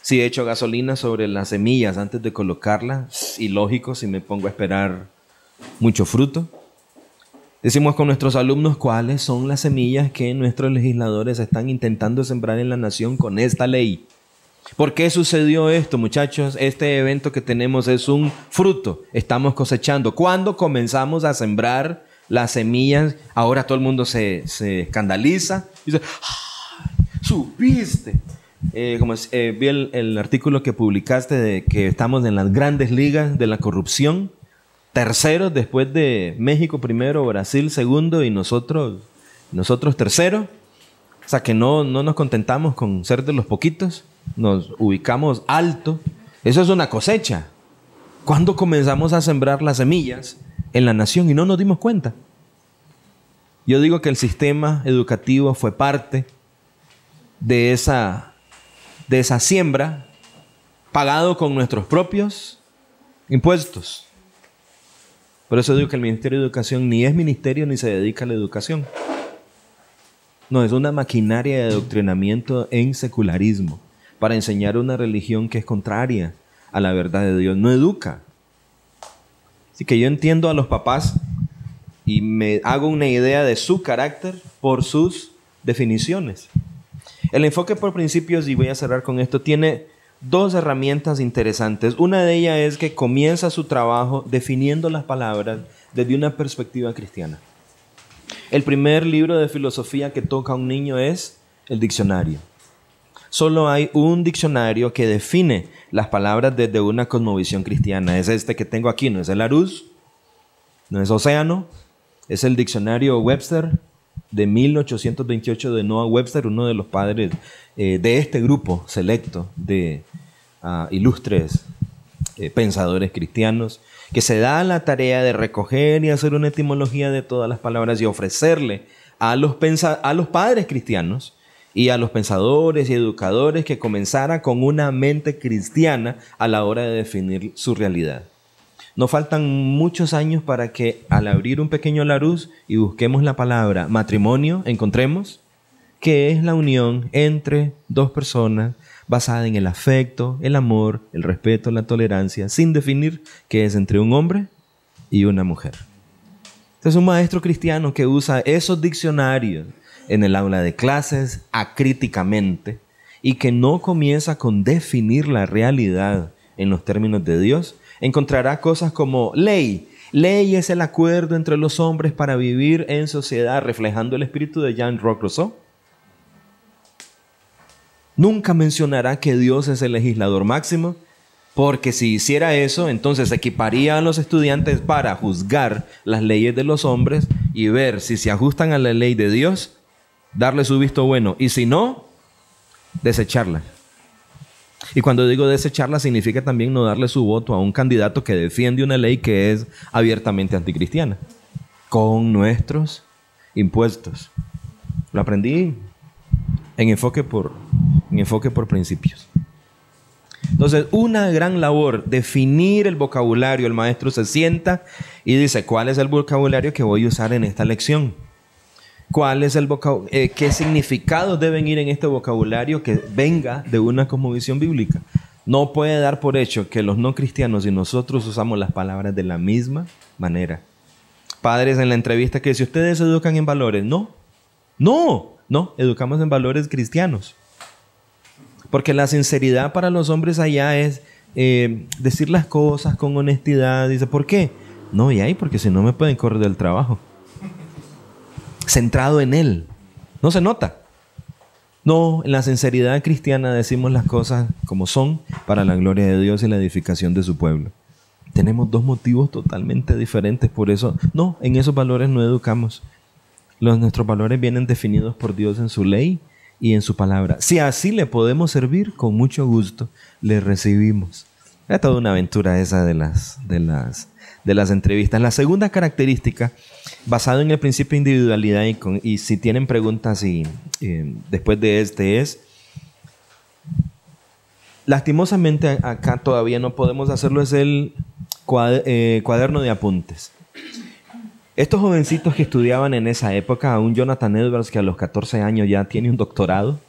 Si echo gasolina sobre las semillas antes de colocarlas, ilógico si me pongo a esperar mucho fruto. Decimos con nuestros alumnos cuáles son las semillas que nuestros legisladores están intentando sembrar en la nación con esta ley. ¿Por qué sucedió esto, muchachos? Este evento que tenemos es un fruto. Estamos cosechando. Cuando comenzamos a sembrar las semillas, ahora todo el mundo se escandaliza. Y dice, ¡supiste! Vi el artículo que publicaste de que estamos en las grandes ligas de la corrupción. Terceros después de México primero, Brasil segundo y nosotros tercero. O sea que no nos contentamos con ser de los poquitos. Nos ubicamos alto. Eso es una cosecha. ¿Cuándo comenzamos a sembrar las semillas en la nación y no nos dimos cuenta? Yo digo que el sistema educativo fue parte de esa siembra, pagado con nuestros propios impuestos. Por eso digo que el Ministerio de Educación ni es ministerio ni se dedica a la educación. No, es una maquinaria de adoctrinamiento en secularismo para enseñar una religión que es contraria a la verdad de Dios. No educa. Así que yo entiendo a los papás y me hago una idea de su carácter por sus definiciones. El enfoque por principios, y voy a cerrar con esto, tiene dos herramientas interesantes. Una de ellas es que comienza su trabajo definiendo las palabras desde una perspectiva cristiana. El primer libro de filosofía que toca a un niño es el diccionario. Solo hay un diccionario que define las palabras desde una cosmovisión cristiana. Es este que tengo aquí, no es el Larousse, no es Océano, es el diccionario Webster de 1828 de Noah Webster, uno de los padres de este grupo selecto de ilustres pensadores cristianos, que se da la tarea de recoger y hacer una etimología de todas las palabras y ofrecerle a los padres cristianos y a los pensadores y educadores que comenzara con una mente cristiana a la hora de definir su realidad. Nos faltan muchos años para que al abrir un pequeño Larousse y busquemos la palabra matrimonio, encontremos que es la unión entre dos personas basada en el afecto, el amor, el respeto, la tolerancia, sin definir que es entre un hombre y una mujer. Este es un maestro cristiano que usa esos diccionarios en el aula de clases acríticamente y que no comienza con definir la realidad en los términos de Dios. Encontrará cosas como ley. Ley es el acuerdo entre los hombres para vivir en sociedad, reflejando el espíritu de Jean-Jacques Rousseau. Nunca mencionará que Dios es el legislador máximo, porque si hiciera eso, entonces equiparía a los estudiantes para juzgar las leyes de los hombres y ver si se ajustan a la ley de Dios, darle su visto bueno, y si no, desecharla. Y cuando digo desecharla, significa también no darle su voto a un candidato que defiende una ley que es abiertamente anticristiana, con nuestros impuestos. Lo aprendí en enfoque por principios. Entonces, una gran labor, definir el vocabulario. El maestro se sienta y dice, ¿cuál es el vocabulario que voy a usar en esta lección? ¿Cuál es qué significados deben ir en este vocabulario que venga de una cosmovisión bíblica? No puede dar por hecho que los no cristianos y nosotros usamos las palabras de la misma manera. Padres en la entrevista que dice, ¿ustedes educan en valores? No, educamos en valores cristianos. Porque la sinceridad para los hombres allá es decir las cosas con honestidad. Dice, ¿por qué? No, y ahí porque si no me pueden correr del trabajo. Centrado en Él. No se nota. No, en la sinceridad cristiana decimos las cosas como son para la gloria de Dios y la edificación de su pueblo. Tenemos dos motivos totalmente diferentes. Por eso, no, en esos valores no educamos. Nuestros valores vienen definidos por Dios en su ley y en su palabra. Si así le podemos servir, con mucho gusto le recibimos. Es toda una aventura esa de las entrevistas. La segunda característica, basado en el principio de individualidad, y si tienen preguntas después de es, lastimosamente acá todavía no podemos hacerlo, es el cuaderno de apuntes. Estos jovencitos que estudiaban en esa época, a un Jonathan Edwards que a los 14 años ya tiene un doctorado,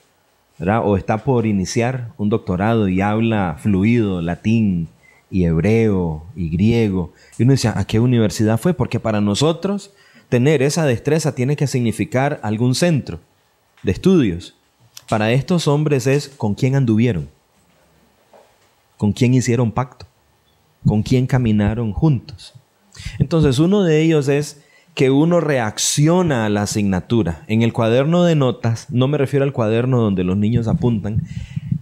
¿verdad? O está por iniciar un doctorado y habla fluido latín y hebreo y griego. Y uno decía, ¿a qué universidad fue? Porque para nosotros tener esa destreza tiene que significar algún centro de estudios. Para estos hombres es con quién anduvieron. ¿Con quién hicieron pacto? ¿Con quién caminaron juntos? Entonces, uno de ellos es que uno reacciona a la asignatura. En el cuaderno de notas, no me refiero al cuaderno donde los niños apuntan,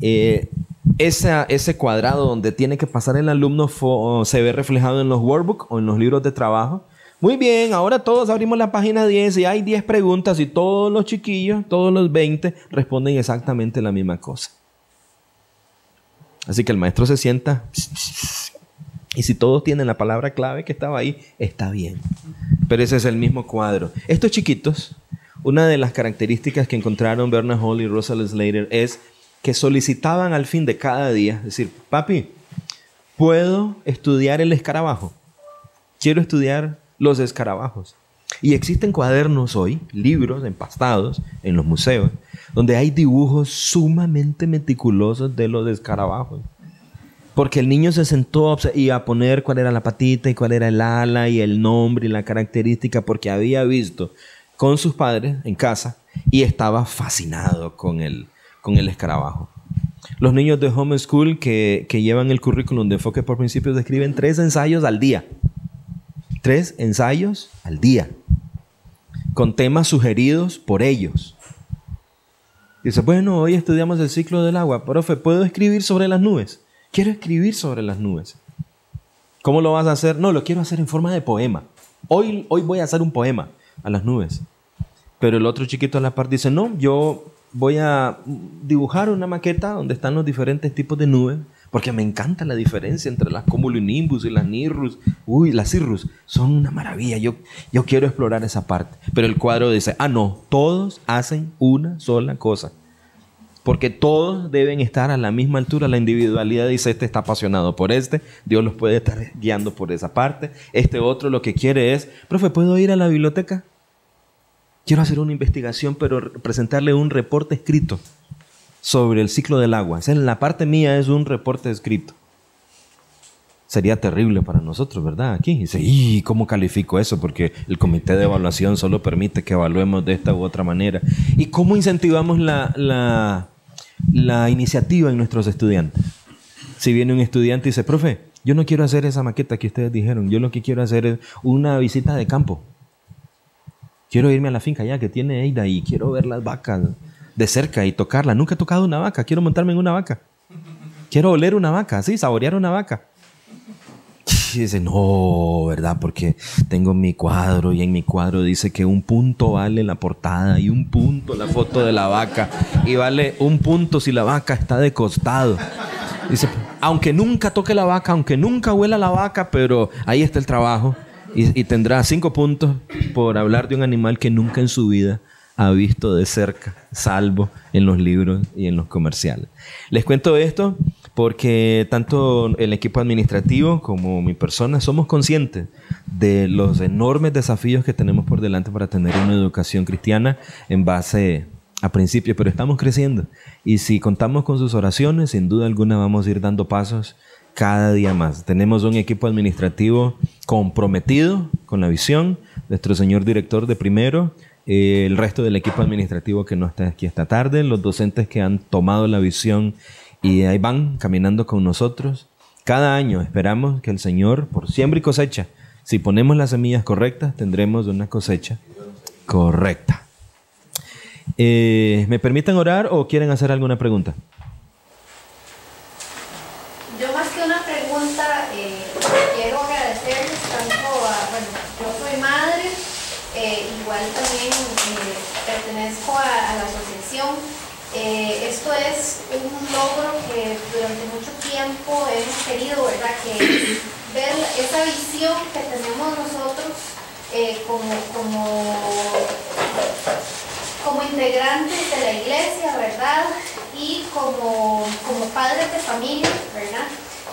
ese cuadrado donde tiene que pasar el alumno se ve reflejado en los workbooks o en los libros de trabajo. Muy bien, ahora todos abrimos la página 10 y hay 10 preguntas y todos los chiquillos, todos los 20, responden exactamente la misma cosa. Así que el maestro se sienta y si todos tienen la palabra clave que estaba ahí, está bien. Pero ese es el mismo cuadro. Estos chiquitos, una de las características que encontraron Bernard Hall y Russell Slater es que solicitaban al fin de cada día, es decir, papi, ¿puedo estudiar el escarabajo? Quiero estudiar los escarabajos. Y existen cuadernos hoy, libros empastados en los museos, donde hay dibujos sumamente meticulosos de los escarabajos. Porque el niño se sentó y a poner cuál era la patita y cuál era el ala y el nombre y la característica, porque había visto con sus padres en casa y estaba fascinado con el escarabajo. Los niños de homeschool que llevan el currículum de enfoque por principios escriben 3 ensayos al día. 3 ensayos al día. Con temas sugeridos por ellos. Dice, bueno, hoy estudiamos el ciclo del agua. Profe, ¿puedo escribir sobre las nubes? Quiero escribir sobre las nubes. ¿Cómo lo vas a hacer? No, lo quiero hacer en forma de poema. Hoy voy a hacer un poema a las nubes. Pero el otro chiquito a la par dice, no, yo voy a dibujar una maqueta donde están los diferentes tipos de nubes, porque me encanta la diferencia entre las cumulonimbus y las Cirrus. Uy, las Cirrus son una maravilla. Yo quiero explorar esa parte. Pero el cuadro dice, no, todos hacen una sola cosa. Porque todos deben estar a la misma altura. La individualidad dice, este está apasionado por este, Dios los puede estar guiando por esa parte. Este otro lo que quiere es, profe, ¿puedo ir a la biblioteca? Quiero hacer una investigación, pero presentarle un reporte escrito sobre el ciclo del agua. O sea, la parte mía es un reporte escrito. Sería terrible para nosotros, ¿verdad? Aquí dice, ¿y cómo califico eso? Porque el comité de evaluación solo permite que evaluemos de esta u otra manera. ¿Y cómo incentivamos la iniciativa en nuestros estudiantes? Si viene un estudiante y dice, profe, yo no quiero hacer esa maqueta que ustedes dijeron, yo lo que quiero hacer es una visita de campo. Quiero irme a la finca ya que tiene Eida y quiero ver las vacas de cerca y tocarla. Nunca he tocado una vaca, quiero montarme en una vaca. Quiero oler una vaca, sí, saborear una vaca. Y dice, no, ¿verdad? Porque tengo mi cuadro y en mi cuadro dice que 1 punto vale la portada y 1 punto la foto de la vaca y vale 1 punto si la vaca está de costado. Dice, aunque nunca toque la vaca, aunque nunca huela la vaca, pero ahí está el trabajo y tendrá 5 puntos por hablar de un animal que nunca en su vida ha visto de cerca, salvo en los libros y en los comerciales. Les cuento esto porque tanto el equipo administrativo como mi persona somos conscientes de los enormes desafíos que tenemos por delante para tener una educación cristiana en base a principios, pero estamos creciendo. Y si contamos con sus oraciones, sin duda alguna vamos a ir dando pasos cada día más. Tenemos un equipo administrativo comprometido con la visión, nuestro señor director de primero, el resto del equipo administrativo que no está aquí esta tarde, los docentes que han tomado la visión y ahí van caminando con nosotros. Cada año esperamos que el Señor, por siembra y cosecha, si ponemos las semillas correctas, tendremos una cosecha correcta. ¿Me permiten orar o quieren hacer alguna pregunta? Yo más que una pregunta, quiero agradecerles tanto a, bueno, yo soy madre, igual también pertenezco a la asociación. Esto es un logro que durante mucho tiempo hemos querido, ¿verdad? Que ver esa visión que tenemos nosotros como integrantes de la iglesia, ¿verdad? Y como padres de familia, ¿verdad?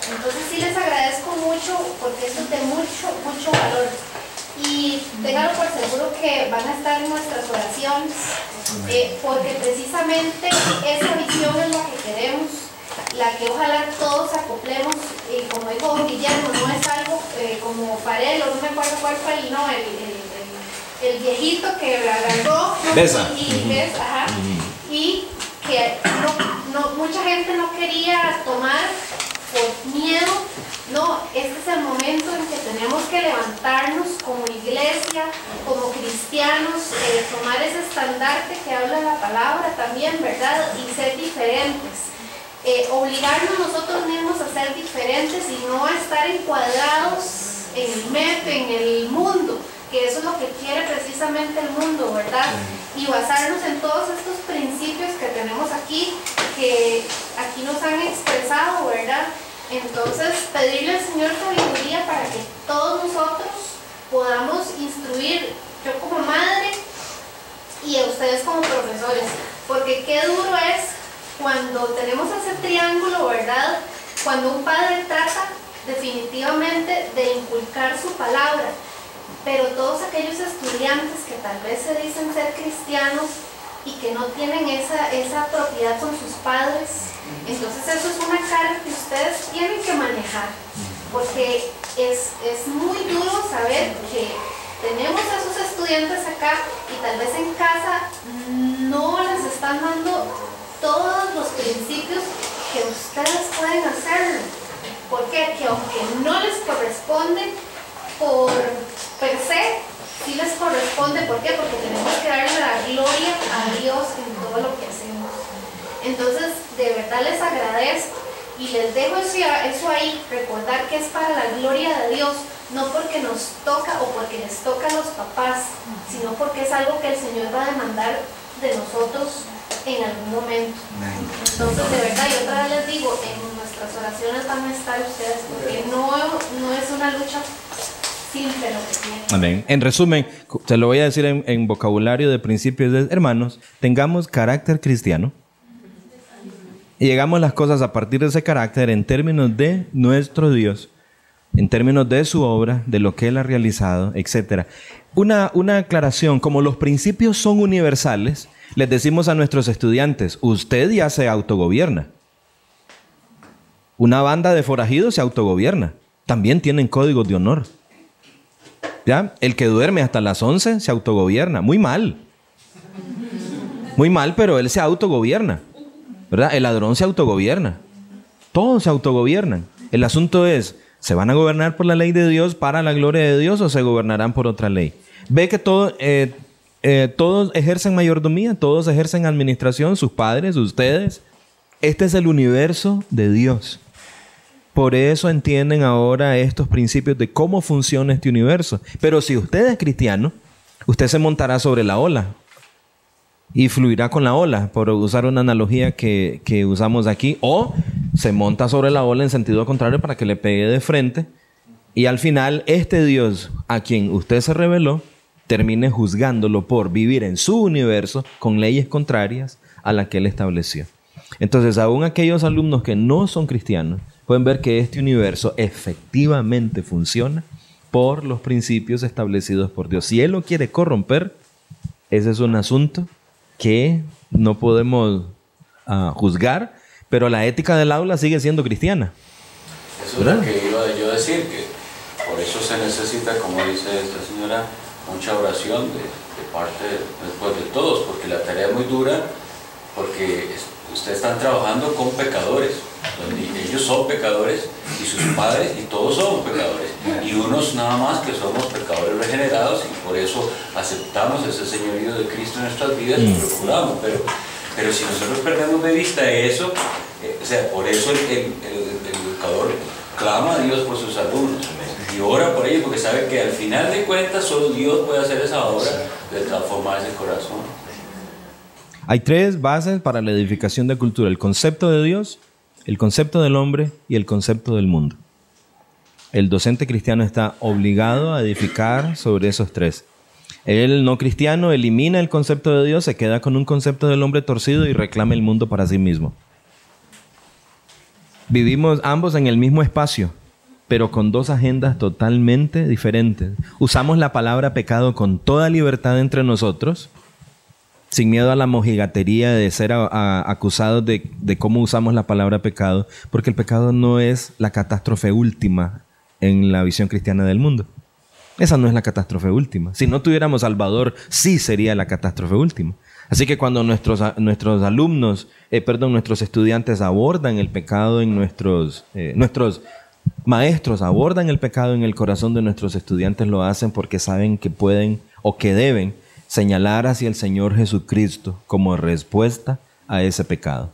Entonces sí les agradezco mucho porque eso es de mucho valor. Y ténganlo por seguro que van a estar en nuestras oraciones, porque precisamente esa visión es la que queremos, la que ojalá todos acoplemos, y como dijo don Guillermo, no es algo como Farelo, no me acuerdo cuál fue el viejito que agarró y que mucha gente no quería tomar por miedo. No, este es el momento en que tenemos que levantarnos como iglesia, como cristianos, tomar ese estandarte que habla la palabra también, ¿verdad? Y ser diferentes. Obligarnos nosotros mismos a ser diferentes y no a estar encuadrados en el MEP, en el mundo, que eso es lo que quiere precisamente el mundo, ¿verdad? Y basarnos en todos estos principios que tenemos aquí, que aquí nos han expresado, ¿verdad? Entonces, pedirle al Señor sabiduría para que todos nosotros podamos instruir, yo como madre y a ustedes como profesores, porque qué duro es cuando tenemos ese triángulo, ¿verdad? Cuando un padre trata definitivamente de inculcar su palabra, pero todos aquellos estudiantes que tal vez se dicen ser cristianos y que no tienen esa propiedad con sus padres, entonces eso es una carga que ustedes tienen que manejar, porque es muy duro saber que tenemos a esos estudiantes acá y tal vez en casa no les están dando todos los principios que ustedes pueden hacerlo. ¿Por qué? Que aunque no les corresponde por per se, sí les corresponde. ¿Por qué? Porque tenemos que darle la gloria a Dios en todo lo que hacemos. Entonces, de verdad les agradezco y les dejo eso ahí, recordar que es para la gloria de Dios, no porque nos toca o porque les toca a los papás, sino porque es algo que el Señor va a demandar de nosotros en algún momento. Entonces, de verdad, y otra vez les digo, en nuestras oraciones van a estar ustedes, porque no es una lucha simple lo que tienen. Amén. En resumen, te lo voy a decir en vocabulario de principios de hermanos, tengamos carácter cristiano y llegamos las cosas a partir de ese carácter en términos de nuestro Dios, en términos de su obra, de lo que Él ha realizado, etc. Una aclaración, como los principios son universales, les decimos a nuestros estudiantes, usted ya se autogobierna. Una banda de forajidos se autogobierna. También tienen códigos de honor. ¿Ya? El que duerme hasta las 11 se autogobierna. Muy mal. Muy mal, pero él se autogobierna. ¿Verdad? El ladrón se autogobierna. Todos se autogobiernan. El asunto es, ¿se van a gobernar por la ley de Dios para la gloria de Dios o se gobernarán por otra ley? Ve que todos ejercen mayordomía, todos ejercen administración, sus padres, ustedes. Este es el universo de Dios. Por eso entienden ahora estos principios de cómo funciona este universo. Pero si usted es cristiano, usted se montará sobre la ola y fluirá con la ola, por usar una analogía que usamos aquí, o se monta sobre la ola en sentido contrario para que le pegue de frente y al final este Dios a quien usted se rebeló termine juzgándolo por vivir en su universo con leyes contrarias a las que Él estableció. Entonces, aún aquellos alumnos que no son cristianos pueden ver que este universo efectivamente funciona por los principios establecidos por Dios. Si Él lo quiere corromper, ese es un asunto que no podemos juzgar, pero la ética del aula sigue siendo cristiana. Eso es lo que iba yo a decir, que por eso se necesita, como dice esta señora, mucha oración de parte después de todos, porque la tarea es muy dura, porque ustedes están trabajando con pecadores, ellos son pecadores y sus padres y todos somos pecadores, y unos nada más que somos pecadores regenerados y por eso aceptamos ese señorío de Cristo en nuestras vidas y lo procuramos, pero si nosotros perdemos de vista eso, o sea, por eso el educador clama a Dios por sus alumnos y ora por ellos, porque sabe que al final de cuentas solo Dios puede hacer esa obra de transformar ese corazón. Hay tres bases para la edificación de cultura: el concepto de Dios, el concepto del hombre y el concepto del mundo. El docente cristiano está obligado a edificar sobre esos tres. El no cristiano elimina el concepto de Dios, se queda con un concepto del hombre torcido y reclama el mundo para sí mismo. Vivimos ambos en el mismo espacio, pero con dos agendas totalmente diferentes. Usamos la palabra pecado con toda libertad entre nosotros, sin miedo a la mojigatería de ser acusados de cómo usamos la palabra pecado, porque el pecado no es la catástrofe última en la visión cristiana del mundo. Esa no es la catástrofe última. Si no tuviéramos Salvador, sí sería la catástrofe última. Así que cuando nuestros estudiantes abordan el pecado en nuestros maestros abordan el pecado en el corazón de nuestros estudiantes, lo hacen porque saben que pueden o que deben señalar hacia el Señor Jesucristo como respuesta a ese pecado.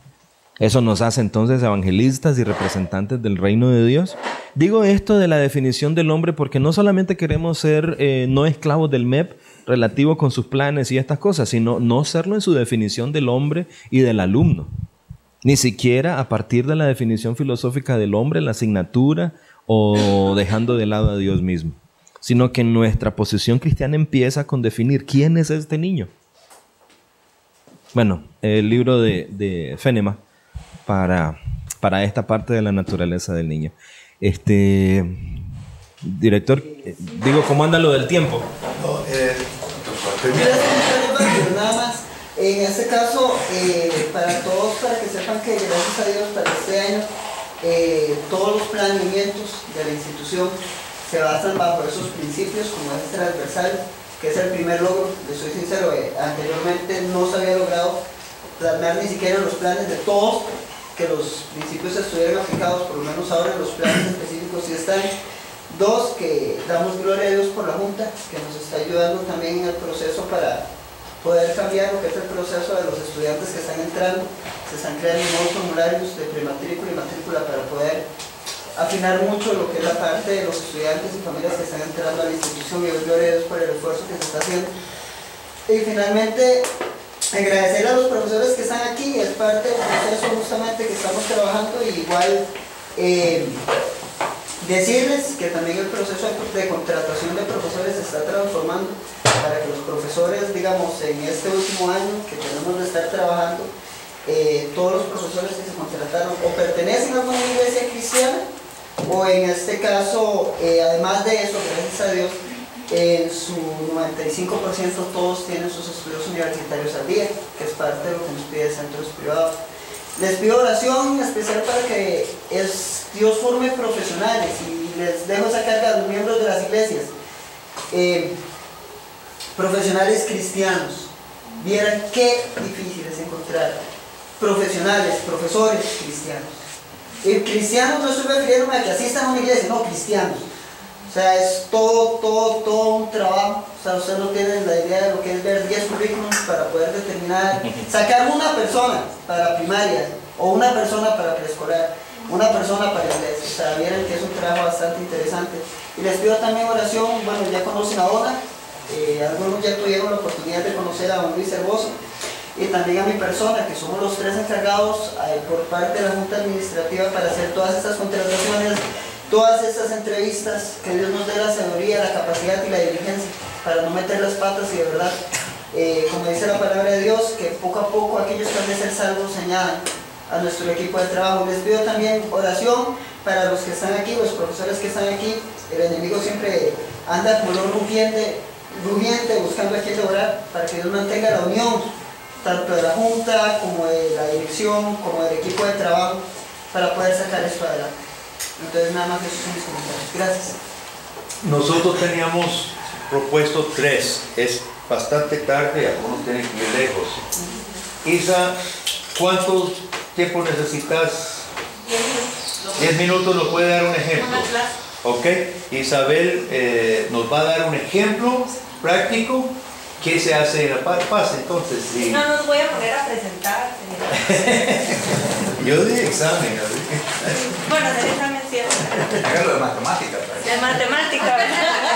Eso nos hace entonces evangelistas y representantes del reino de Dios. Digo esto de la definición del hombre porque no solamente queremos ser no esclavos del MEP relativo con sus planes y estas cosas, sino no serlo en su definición del hombre y del alumno. Ni siquiera a partir de la definición filosófica del hombre, la asignatura o dejando de lado a Dios mismo, sino que nuestra posición cristiana empieza con definir quién es este niño. Bueno, el libro de Fenema para esta parte de la naturaleza del niño. Director, digo, ¿cómo anda lo del tiempo? Nada más, en este caso, para todos, para que sepan que gracias a Dios para este año, todos los planeamientos de la institución se basan bajo esos principios, como es transversal, que es el primer logro. Les soy sincero, anteriormente no se había logrado plasmar ni siquiera los planes de todos, que los principios estuvieran aplicados, por lo menos ahora los planes específicos sí están. Dos, que damos gloria a Dios por la Junta, que nos está ayudando también en el proceso para poder cambiar lo que es el proceso de los estudiantes que están entrando. Se están creando nuevos formularios de prematrícula y matrícula para poder afinar mucho lo que es la parte de los estudiantes y familias que están entrando a la institución, y doy gloria a Dios por el esfuerzo que se está haciendo. Y finalmente, agradecer a los profesores que están aquí, es parte del proceso justamente que estamos trabajando, y igual decirles que también el proceso de contratación de profesores se está transformando para que los profesores, digamos, en este último año que tenemos de estar trabajando, todos los profesores que se contrataron o pertenecen a una iglesia cristiana, o en este caso, además de eso, gracias a Dios, en su 95% todos tienen sus estudios universitarios al día, que es parte de lo que nos pide centros privados. Les pido oración especial para que Dios forme profesionales, y les dejo esa carga a los miembros de las iglesias, profesionales cristianos. Vieran qué difícil es encontrar profesionales, profesores cristianos. Y cristianos no estoy refiriéndome a que asistan a una iglesia, no, cristianos. O sea, es todo un trabajo. O sea, ustedes no tienen la idea de lo que es ver 10 currículums para poder determinar, sacar una persona para primaria, o una persona para preescolar, una persona para inglés. O sea, vieron que es un trabajo bastante interesante. Y les pido también oración. Bueno, ya conocen a Ona, algunos ya tuvieron la oportunidad de conocer a don Luis Herboso, y también a mi persona, que somos los 3 encargados por parte de la Junta Administrativa para hacer todas estas contrataciones, todas estas entrevistas. Que Dios nos dé la sabiduría, la capacidad y la diligencia para no meter las patas, y de verdad, como dice la palabra de Dios, que poco a poco aquellos que han de ser salvos se añadan a nuestro equipo de trabajo. Les pido también oración para los que están aquí, los profesores que están aquí. El enemigo siempre anda como león rugiente buscando a quien devorar, para que Dios mantenga la unión tanto de la Junta como de la dirección, como del equipo de trabajo, para poder sacar esto adelante. Entonces, nada más, esos son mis comentarios. Gracias. Nosotros teníamos propuesto 3, es bastante tarde, algunos tienen que ir lejos. Isa, ¿cuánto tiempo necesitas? 10 minutos. ¿Nos puede dar un ejemplo? Ok, Isabel nos va a dar un ejemplo práctico. ¿Qué se hace en la paz? Entonces, sí. No nos voy a poner a presentar. Yo di examen. Bueno, del examen cierto. Hágalo de matemáticas. De matemática, ¿verdad?